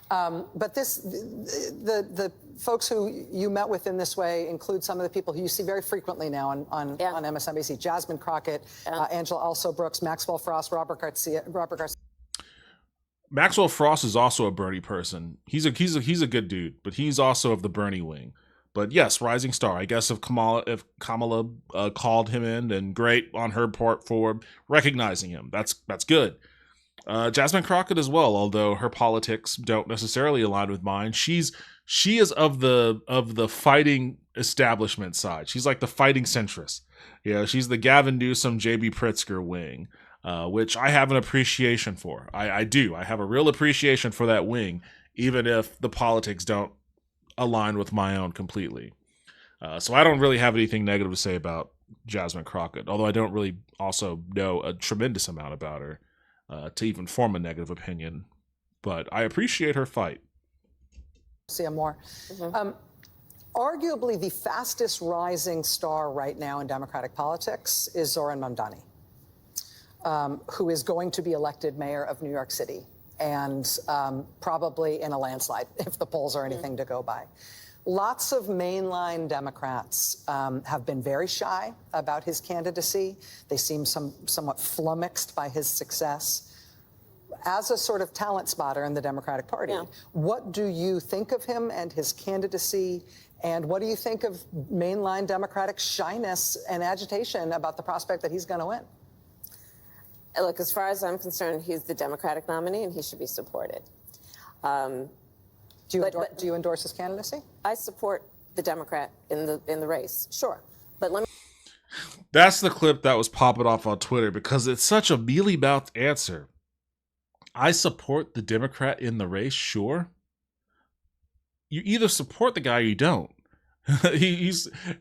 But the folks who you met with in this way include some of the people who you see very frequently now on MSNBC. Jasmine Crockett, Angela Also-Brooks, Maxwell Frost, Robert Garcia. Maxwell Frost is also a Bernie person. He's a good dude, but he's also of the Bernie wing. But yes, rising star. I guess if Kamala called him in, then great on her part for recognizing him. That's good. Jasmine Crockett as well, although her politics don't necessarily align with mine. She is of the fighting establishment side. She's like the fighting centrist. Yeah, she's the Gavin Newsom, J.B. Pritzker wing, which I have an appreciation for. I do. I have a real appreciation for that wing, even if the politics don't align with my own completely. So I don't really have anything negative to say about Jasmine Crockett, although I don't really also know a tremendous amount about her to even form a negative opinion. But I appreciate her fight. See more. Arguably the fastest rising star right now in Democratic politics is Zohran Mamdani, who is going to be elected mayor of New York City, and probably in a landslide if the polls are anything to go by. Lots of mainline Democrats have been very shy about his candidacy. They seem somewhat flummoxed by his success. As a sort of talent spotter in the Democratic Party, what do you think of him and his candidacy? And what do you think of mainline Democratic shyness and agitation about the prospect that he's going to win? Look, as far as I'm concerned, he's the Democratic nominee and he should be supported. Do you endorse his candidacy? I support the Democrat in the race, sure. But let me. That's the clip that was popping off on Twitter because it's such a mealy-mouthed answer. I support the Democrat in the race, sure. You either support the guy or you don't.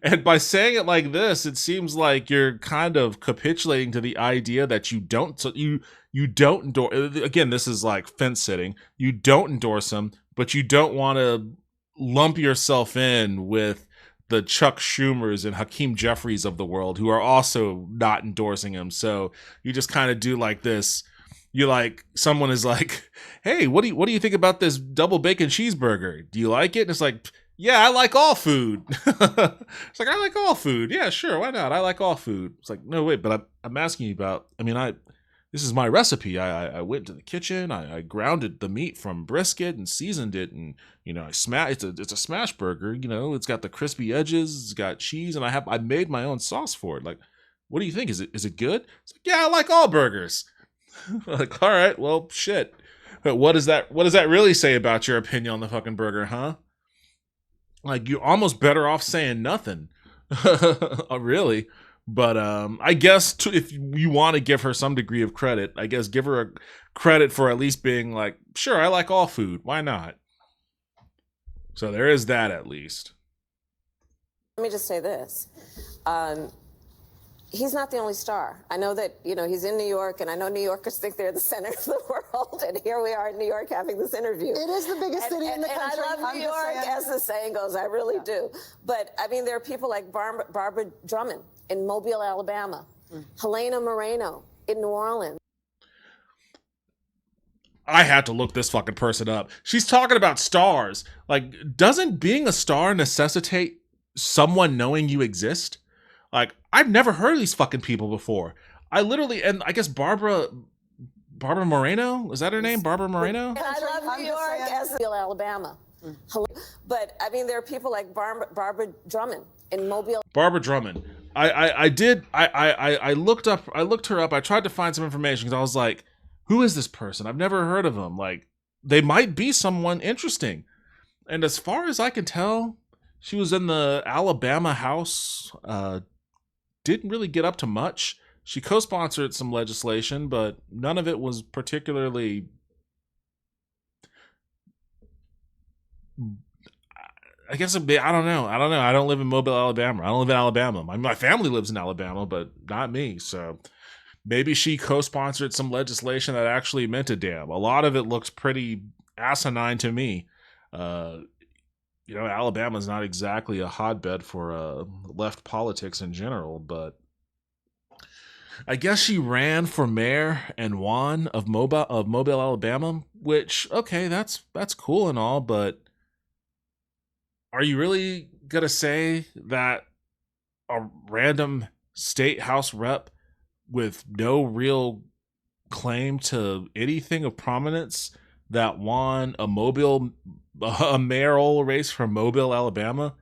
And by saying it like this, it seems like you're kind of capitulating to the idea that you don't. So you don't endorse. Again, this is like fence sitting. You don't endorse him, but you don't want to lump yourself in with the Chuck Schumers and Hakeem Jeffries of the world who are also not endorsing him. So you just kind of do like this. You like someone is like, hey, what do you think about this double bacon cheeseburger? Do you like it? And it's like, yeah, I like all food. It's like, I like all food. Yeah, sure, why not? I like all food. It's like, no, wait, but I'm asking you about. I mean, this is my recipe. I went to the kitchen. I grounded the meat from brisket and seasoned it, and I smash. It's a smash burger. It's got the crispy edges. It's got cheese, and I made my own sauce for it. Like, what do you think? Is it good? It's like, yeah, I like all burgers. Like, all right, well, shit. But what does that really say about your opinion on the fucking burger, huh? Like, you're almost better off saying nothing. Really. But I guess if you want to give her some degree of credit, I guess give her a credit for at least being like, sure, I like all food. Why not? So there is that at least. Let me just say this. He's not the only star. I know that, he's in New York, and I know New Yorkers think they're the center of the world, and here we are in New York having this interview. It is the biggest city in the country. And I love New York, as the saying goes. I really do. But, I mean, there are people like Barbara Drummond in Mobile, Alabama, Helena Moreno in New Orleans. I had to look this fucking person up. She's talking about stars. Like, doesn't being a star necessitate someone knowing you exist? Like, I've never heard of these fucking people before. I guess Barbara Moreno? Is that her name? Barbara Moreno? And I love New York as Alabama. But, I mean, there are people like Barbara Drummond in Mobile. Barbara Drummond. I looked her up. I tried to find some information because I was like, who is this person? I've never heard of them. Like, they might be someone interesting. And as far as I can tell, she was in the Alabama House, didn't really get up to much. She co-sponsored some legislation, but none of it was particularly, I guess, I don't know. I don't live in Mobile, Alabama. I don't live in Alabama. My family lives in Alabama, but not me. So maybe she co-sponsored some legislation that actually meant a damn. A lot of it looks pretty asinine to me. Alabama's not exactly a hotbed for left politics in general, but I guess she ran for mayor and won of Mobile, Alabama, which, okay, that's cool and all, but are you really gonna say that a random state house rep with no real claim to anything of prominence that won a mayoral race from Mobile, Alabama,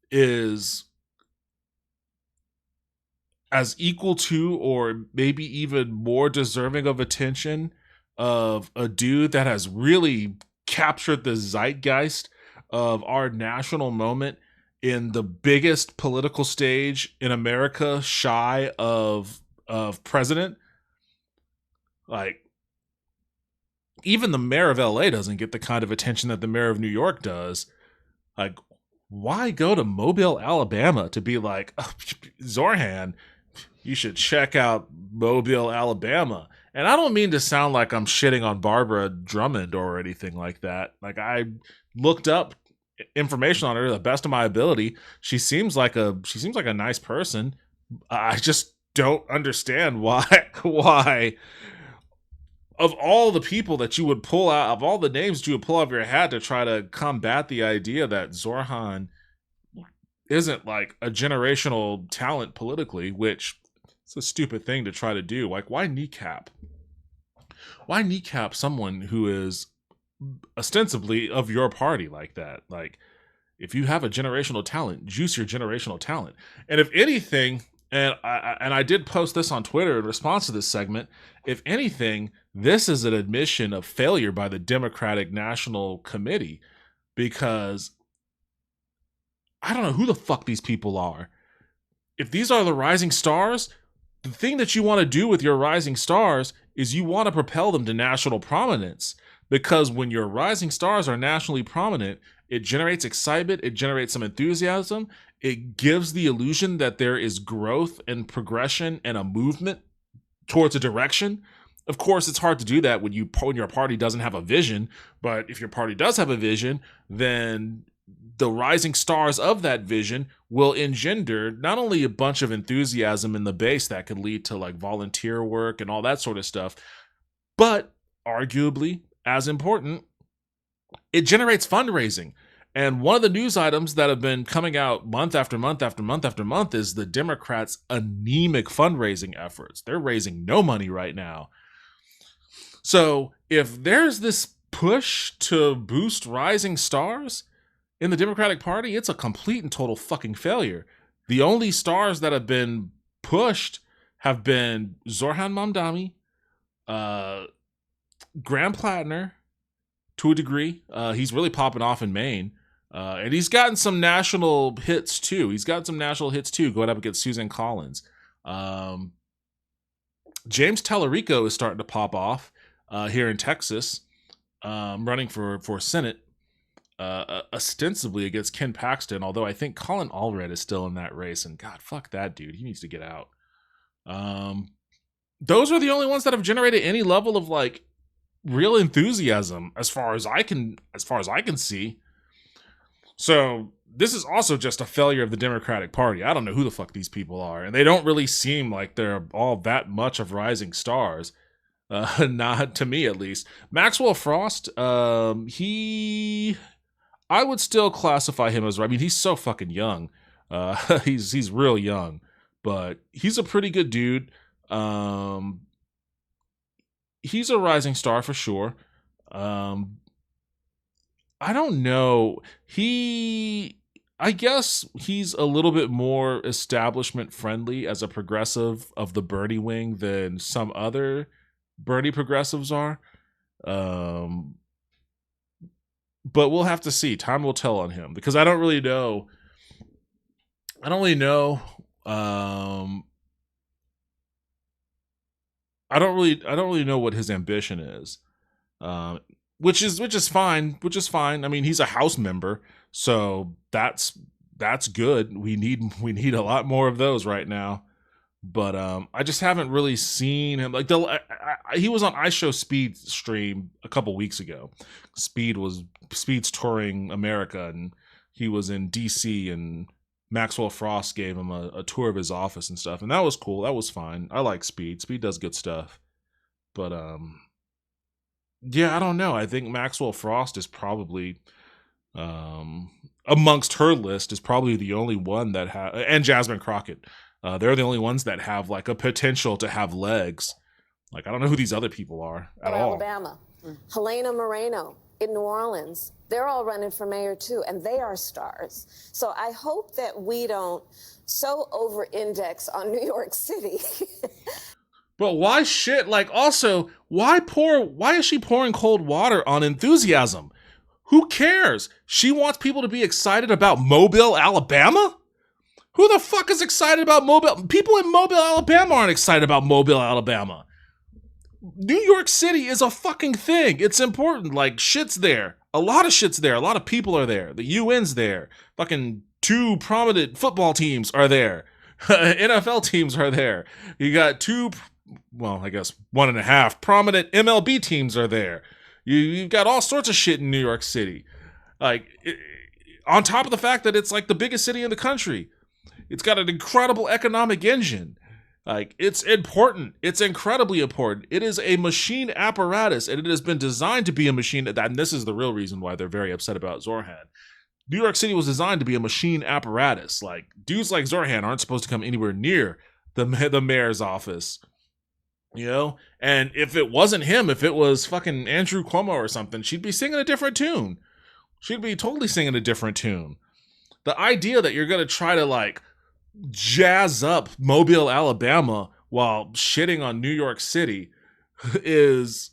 is as equal to or maybe even more deserving of attention of a dude that has really captured the zeitgeist of our national moment in the biggest political stage in America, shy of president? Like, even the mayor of LA doesn't get the kind of attention that the mayor of New York does. Like, why go to Mobile, Alabama to be like, oh, Zohran, you should check out Mobile, Alabama? And I don't mean to sound like I'm shitting on Barbara Drummond or anything like that. Like, I looked up information on her to the best of my ability. She seems like a nice person. I just don't understand why of all the people that you would pull out, of all the names that you would pull out of your hat to try to combat the idea that Zohran isn't like a generational talent politically, which it's a stupid thing to try to do. Like, why kneecap someone who is ostensibly of your party like that? Like, if you have a generational talent, juice your generational talent. And if anything, And I did post this on Twitter in response to this segment. If anything, this is an admission of failure by the Democratic National Committee, because I don't know who the fuck these people are. If these are the rising stars, the thing that you want to do with your rising stars is you want to propel them to national prominence. Because when your rising stars are nationally prominent, it generates excitement, it generates some enthusiasm, it gives the illusion that there is growth and progression and a movement towards a direction. Of course, it's hard to do that when your party doesn't have a vision, but if your party does have a vision, then the rising stars of that vision will engender not only a bunch of enthusiasm in the base that could lead to like volunteer work and all that sort of stuff, but arguably as important, it generates fundraising. And one of the news items that have been coming out month after month after month after month is the Democrats' anemic fundraising efforts. They're raising no money right now. So if there's this push to boost rising stars in the Democratic Party, it's a complete and total fucking failure. The only stars that have been pushed have been Zohran Mamdani, Graham Plattner, to a degree. He's really popping off in Maine. And he's gotten some national hits too. Going up against Susan Collins. James Tellerico is starting to pop off here in Texas, running for Senate, ostensibly against Ken Paxton, although I think Colin Allred is still in that race, and God, fuck that dude. He needs to get out. Those are the only ones that have generated any level of like real enthusiasm as far as I can see. So this is also just a failure of the Democratic Party. I don't know who the fuck these people are, and they don't really seem like they're all that much of rising stars. Not to me, at least. Maxwell Frost, I would still classify him as, I mean, he's so fucking young. He's real young, but he's a pretty good dude. He's a rising star for sure. I don't know. I guess he's a little bit more establishment friendly as a progressive of the Bernie wing than some other Bernie progressives are. But we'll have to see. Time will tell on him, because I don't really know. I don't really know what his ambition is. Which is fine. I mean, he's a House member, so that's good. We need a lot more of those right now. But I just haven't really seen him. Like he was on iShow Speed stream a couple weeks ago. Speed's touring America, and he was in DC, and Maxwell Frost gave him a tour of his office and stuff, and that was cool. That was fine. I like Speed. Speed does good stuff. But yeah, I don't know. I think Maxwell Frost is probably, amongst her list, is probably the only one that and Jasmine Crockett. They're the only ones that have like a potential to have legs. Like, I don't know who these other people are at all. Alabama, Helena Moreno in New Orleans, they're all running for mayor too, and they are stars. So I hope that we don't so over-index on New York City. But why shit? Like, also, why is she pouring cold water on enthusiasm? Who cares? She wants people to be excited about Mobile, Alabama? Who the fuck is excited about Mobile? People in Mobile, Alabama aren't excited about Mobile, Alabama. New York City is a fucking thing. It's important. Like, shit's there. A lot of shit's there. A lot of people are there. The UN's there. Fucking 2 prominent football teams are there. NFL teams are there. You got 2... well, I guess 1.5 prominent MLB teams are there. You've got all sorts of shit in New York City. Like, on top of the fact that it's like the biggest city in the country. It's got an incredible economic engine. Like, it's important. It's incredibly important. It is a machine apparatus, and it has been designed to be a machine. And this is the real reason why they're very upset about Zohran. New York City was designed to be a machine apparatus. Like, dudes like Zohran aren't supposed to come anywhere near the mayor's office. You know? And if it wasn't him, if it was fucking Andrew Cuomo or something, she'd be singing a different tune. She'd be totally singing a different tune. The idea that you're going to try to, like, jazz up Mobile, Alabama while shitting on New York City is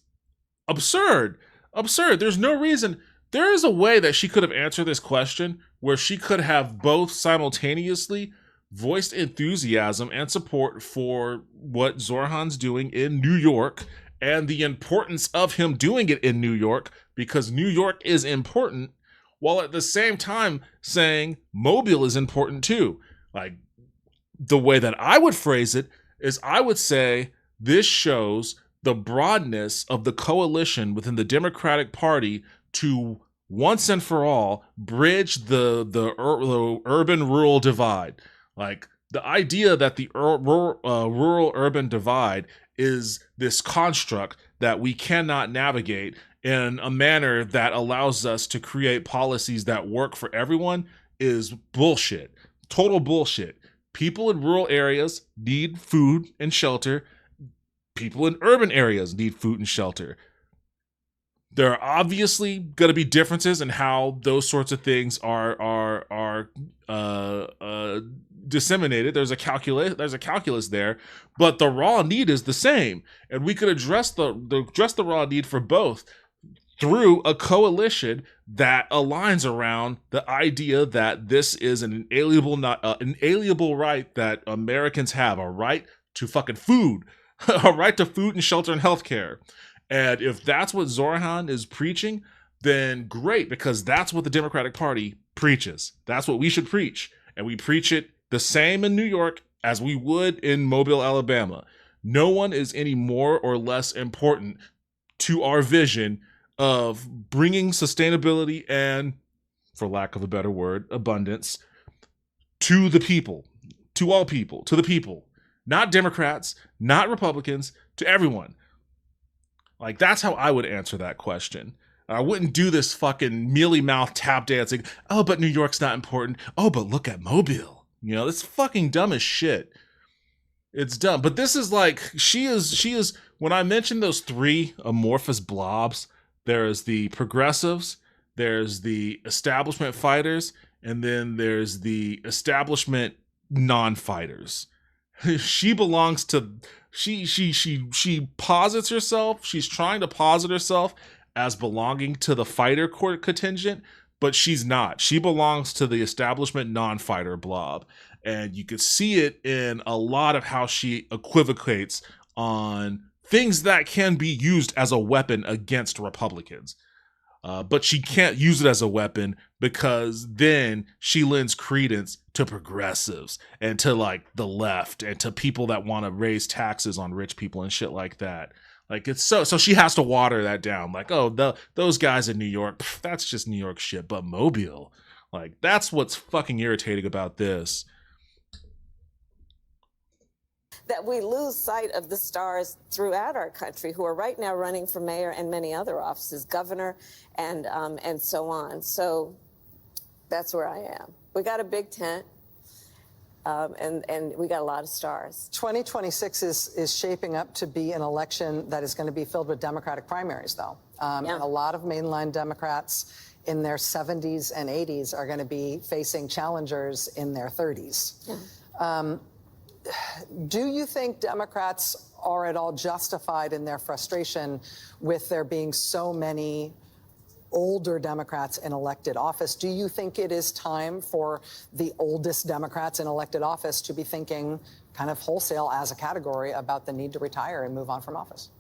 absurd. Absurd. There's no reason. There is a way that she could have answered this question where she could have both simultaneously voiced enthusiasm and support for what Zohran's doing in New York and the importance of him doing it in New York because New York is important, while at the same time saying Mobile is important too. Like, the way that I would phrase it is I would say this shows the broadness of the coalition within the Democratic Party to once and for all bridge the urban rural divide. Like, the idea that the rural urban divide is this construct that we cannot navigate in a manner that allows us to create policies that work for everyone is bullshit. Total bullshit. People in rural areas need food and shelter. People in urban areas need food and shelter. There are obviously going to be differences in how those sorts of things are disseminated. There's a calculus there, but the raw need is the same, and we could address the raw need for both through a coalition that aligns around the idea that this is an inalienable right that Americans have, a right to fucking food, a right to food and shelter and healthcare. And if that's what Zohran is preaching, then great, because that's what the Democratic Party preaches. That's what we should preach. And we preach it the same in New York as we would in Mobile, Alabama. No one is any more or less important to our vision of bringing sustainability and, for lack of a better word, abundance to the people, to all people, to the people. Not Democrats, not Republicans, to everyone. Like, that's how I would answer that question. I wouldn't do this fucking mealy-mouthed tap dancing. Oh, but New York's not important. Oh, but look at Mobile. You know, it's fucking dumb as shit. It's dumb. But this is like, she is, when I mentioned those three amorphous blobs, there's the progressives, there's the establishment fighters, and then there's the establishment non-fighters. She belongs to, she posits herself, she's trying to posit herself as belonging to the fighter contingent, but she's not. She belongs to the establishment non-fighter blob. And you could see it in a lot of how she equivocates on things that can be used as a weapon against Republicans. But she can't use it as a weapon because then she lends credence to progressives and to like the left and to people that want to raise taxes on rich people and shit like that. Like, it's so she has to water that down. Like, oh, those guys in New York, that's just New York shit. But Mobile, like, that's what's fucking irritating about this. That we lose sight of the stars throughout our country who are right now running for mayor and many other offices, governor, and so on. So that's where I am. We got a big tent, and we got a lot of stars. 2026 is shaping up to be an election that is going to be filled with Democratic primaries, though. And a lot of mainline Democrats in their 70s and 80s are going to be facing challengers in their 30s. Yeah. Do you think Democrats are at all justified in their frustration with there being so many older Democrats in elected office? Do you think it is time for the oldest Democrats in elected office to be thinking kind of wholesale as a category about the need to retire and move on from office?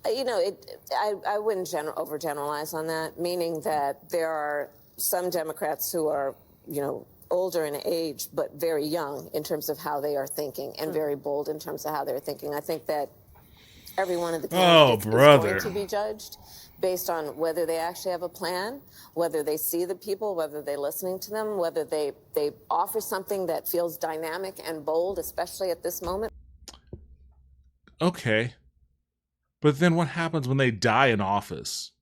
You know, I wouldn't overgeneralize on that, meaning that there are some Democrats who are, you know, older in age, but very young in terms of how they are thinking and very bold in terms of how they're thinking. I think that every one of the candidates is going to be judged based on whether they actually have a plan, whether they see the people, whether they're listening to them, whether they offer something that feels dynamic and bold, especially at this moment. Okay. But then what happens when they die in office?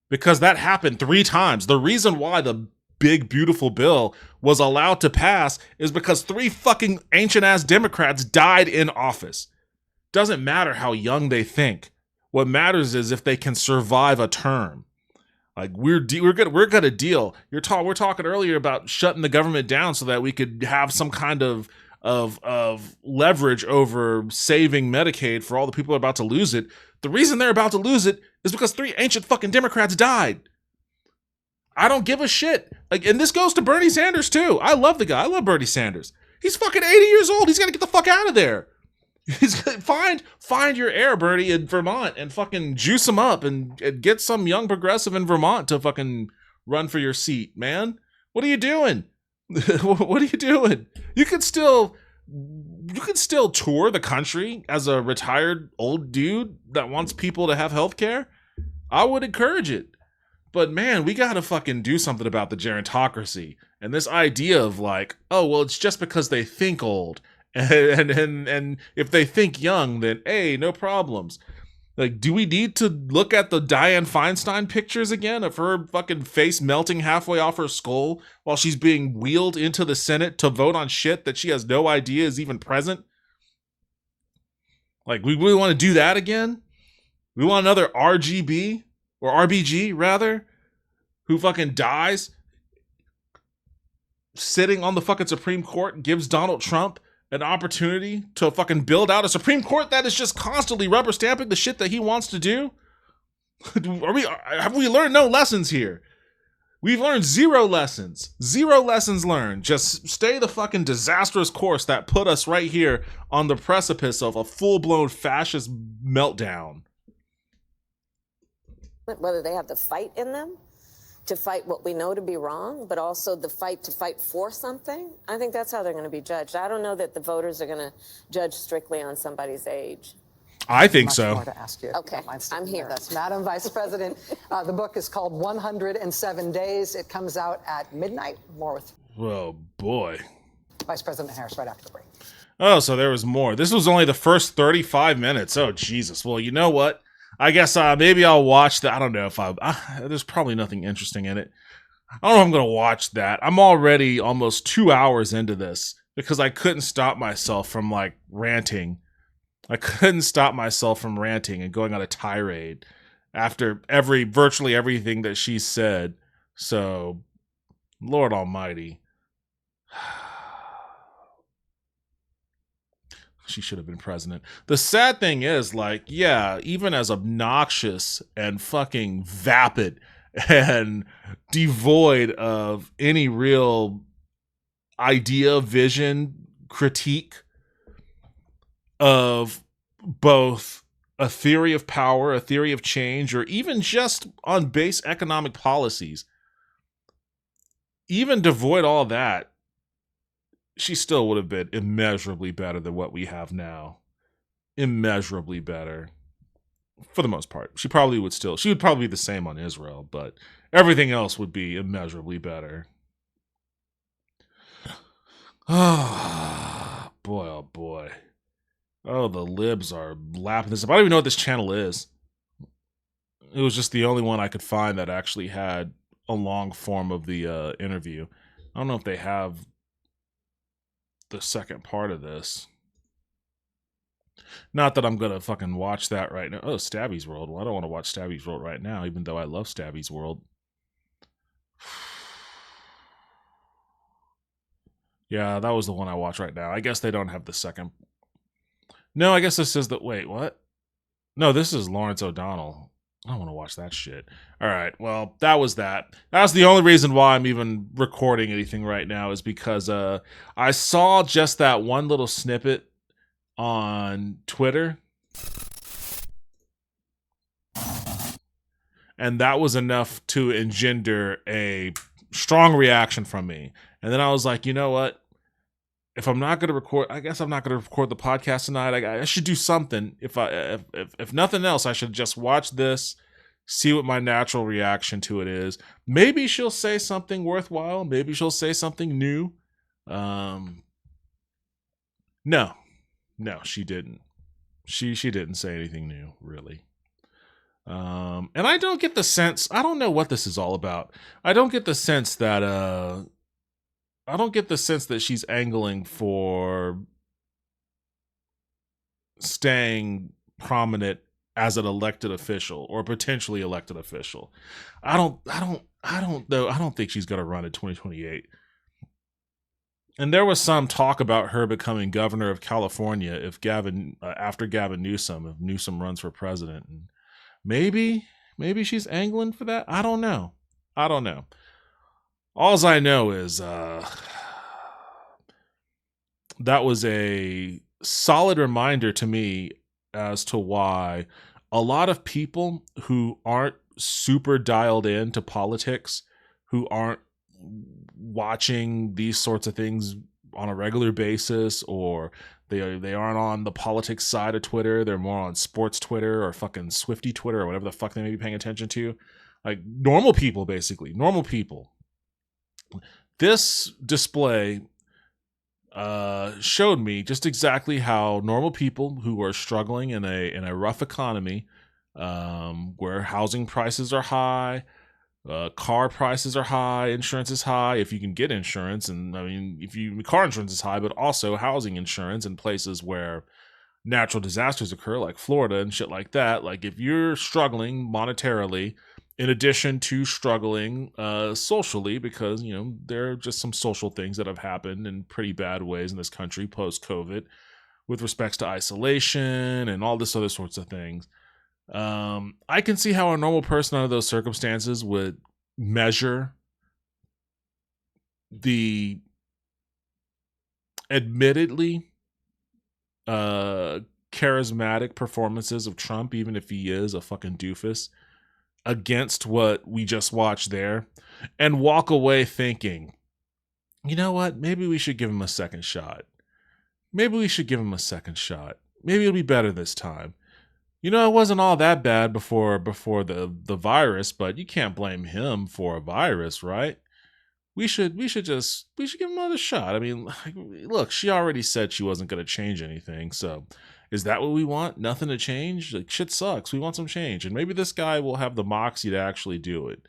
Because that happened 3 times. The reason why the big, beautiful bill was allowed to pass is because 3 fucking ancient-ass Democrats died in office. Doesn't matter how young they think. What matters is if they can survive a term. Like we're gonna deal. We're talking earlier about shutting the government down so that we could have some kind of leverage over saving Medicaid for all the people who are about to lose it. The reason they're about to lose it is because 3 ancient fucking Democrats died. I don't give a shit. Like, and this goes to Bernie Sanders too. I love the guy. I love Bernie Sanders. He's fucking 80 years old. He's got to get the fuck out of there. He's find your heir, Bernie, in Vermont, and fucking juice him up and get some young progressive in Vermont to fucking run for your seat, man. What are you doing? What are you doing? You could still tour the country as a retired old dude that wants people to have health care. I would encourage it. But man, we gotta fucking do something about the gerontocracy and this idea of like, oh well, it's just because they think old. And if they think young, then hey, no problems. Like, do we need to look at the Dianne Feinstein pictures again of her fucking face melting halfway off her skull while she's being wheeled into the Senate to vote on shit that she has no idea is even present? Like, we really want to do that again? We want another RGB or RBG rather, who fucking dies sitting on the fucking Supreme Court, gives Donald Trump an opportunity to fucking build out a Supreme Court that is just constantly rubber stamping the shit that he wants to do? Have we learned no lessons here? We've learned 0 lessons. 0 lessons learned. Just stay the fucking disastrous course that put us right here on the precipice of a full-blown fascist meltdown. Whether they have the fight in them to fight what we know to be wrong, but also the fight to fight for something, I think that's how they're going to be judged. I don't know that the voters are going to judge strictly on somebody's age. I think Much so. more to ask you. Okay, I'm here. That's Madam Vice President. The book is called 107 Days. It comes out at midnight. More with Oh, boy. Vice President Harris right after the break. Oh, so there was more. This was only the first 35 minutes. Oh, Jesus. Well, you know what? I guess maybe I'll watch that. I don't know if there's probably nothing interesting in it. I don't know if I'm going to watch that. I'm already almost 2 hours into this because I couldn't stop myself from like ranting. I couldn't stop myself from ranting and going on a tirade after virtually everything that she said. So, Lord Almighty. She should have been president. The sad thing is, like, yeah, even as obnoxious and fucking vapid and devoid of any real idea, vision, critique of both a theory of power, a theory of change, or even just on base economic policies, even devoid all that, she still would have been immeasurably better than what we have now. Immeasurably better. For the most part. She would probably be the same on Israel, but everything else would be immeasurably better. Oh, boy, oh boy. Oh, the libs are lapping this up. I don't even know what this channel is. It was just the only one I could find that actually had a long form of the interview. I don't know if they have the second part of this. Not that I'm gonna fucking watch that right now. Oh, Stabby's World. Well, I don't want to watch Stabby's World right now, even though I love Stabby's World. Yeah, that was the one I watch right now. I guess they don't have the second. No, I guess this is the... Wait, what? No, this is Lawrence O'Donnell. I don't want to watch that shit. All right, well, that was that. That's the only reason why I'm even recording anything right now is because I saw just that one little snippet on Twitter. And that was enough to engender a strong reaction from me. And then I was like, you know what? If I'm not going to record, I guess I'm not going to record the podcast tonight. I should do something. If nothing else, I should just watch this, see what my natural reaction to it is. Maybe she'll say something worthwhile. Maybe she'll say something new. No, she didn't. She didn't say anything new, really. And I don't get the sense. I don't know what this is all about. I don't get the sense that she's angling for staying prominent as an elected official or potentially elected official. I don't know. I don't think she's going to run in 2028. And there was some talk about her becoming governor of California if after Gavin Newsom, if Newsom runs for president. And maybe she's angling for that. I don't know. Alls I know is that was a solid reminder to me as to why a lot of people who aren't super dialed into politics, who aren't watching these sorts of things on a regular basis, or they aren't on the politics side of Twitter, they're more on sports Twitter or fucking Swifty Twitter or whatever the fuck they may be paying attention to. Like normal people, basically. Normal people. This display showed me just exactly how normal people who are struggling in a rough economy, where housing prices are high, car prices are high, insurance is high if you can get insurance, and I mean car insurance is high, but also housing insurance in places where natural disasters occur like Florida and shit like that. Like if you're struggling monetarily in addition to struggling socially, because there are just some social things that have happened in pretty bad ways in this country post-COVID with respects to isolation and all this other sorts of things. I can see how a normal person under those circumstances would measure the admittedly charismatic performances of Trump, even if he is a fucking doofus, against what we just watched there, and walk away thinking, you know what, maybe we should give him a second shot. Maybe it'll be better this time. It wasn't all that bad before the virus, but you can't blame him for a virus, right? We should give him another shot. I mean, look, she already said she wasn't going to change anything, so is that what we want? Nothing to change? Like, shit sucks. We want some change, and maybe this guy will have the moxie to actually do it.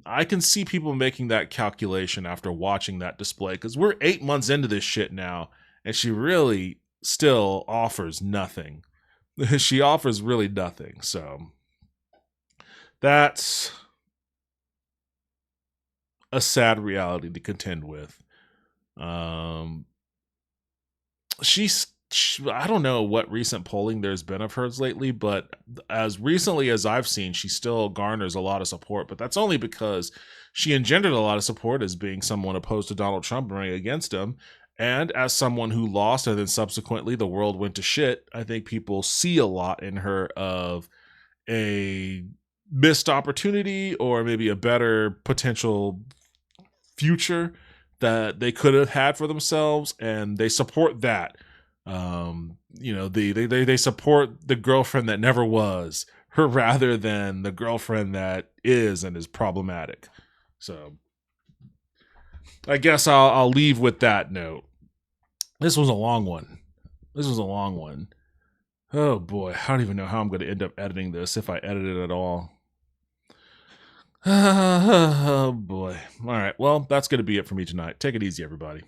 I can see people making that calculation after watching that display, because we're 8 months into this shit now, and she really still offers nothing. She offers really nothing. So that's a sad reality to contend with. I don't know what recent polling there's been of hers lately, but as recently as I've seen, she still garners a lot of support. But that's only because she engendered a lot of support as being someone opposed to Donald Trump running against him. And as someone who lost and then subsequently the world went to shit, I think people see a lot in her of a missed opportunity or maybe a better potential future that they could have had for themselves, and they support that. They support the girlfriend that never was her rather than the girlfriend that is and is problematic. So I guess I'll leave with that note. This was a long one. Oh boy, I don't even know how I'm going to end up editing this, if I edit it at all. Oh boy. All right, well, that's going to be it for me tonight. Take it easy, everybody.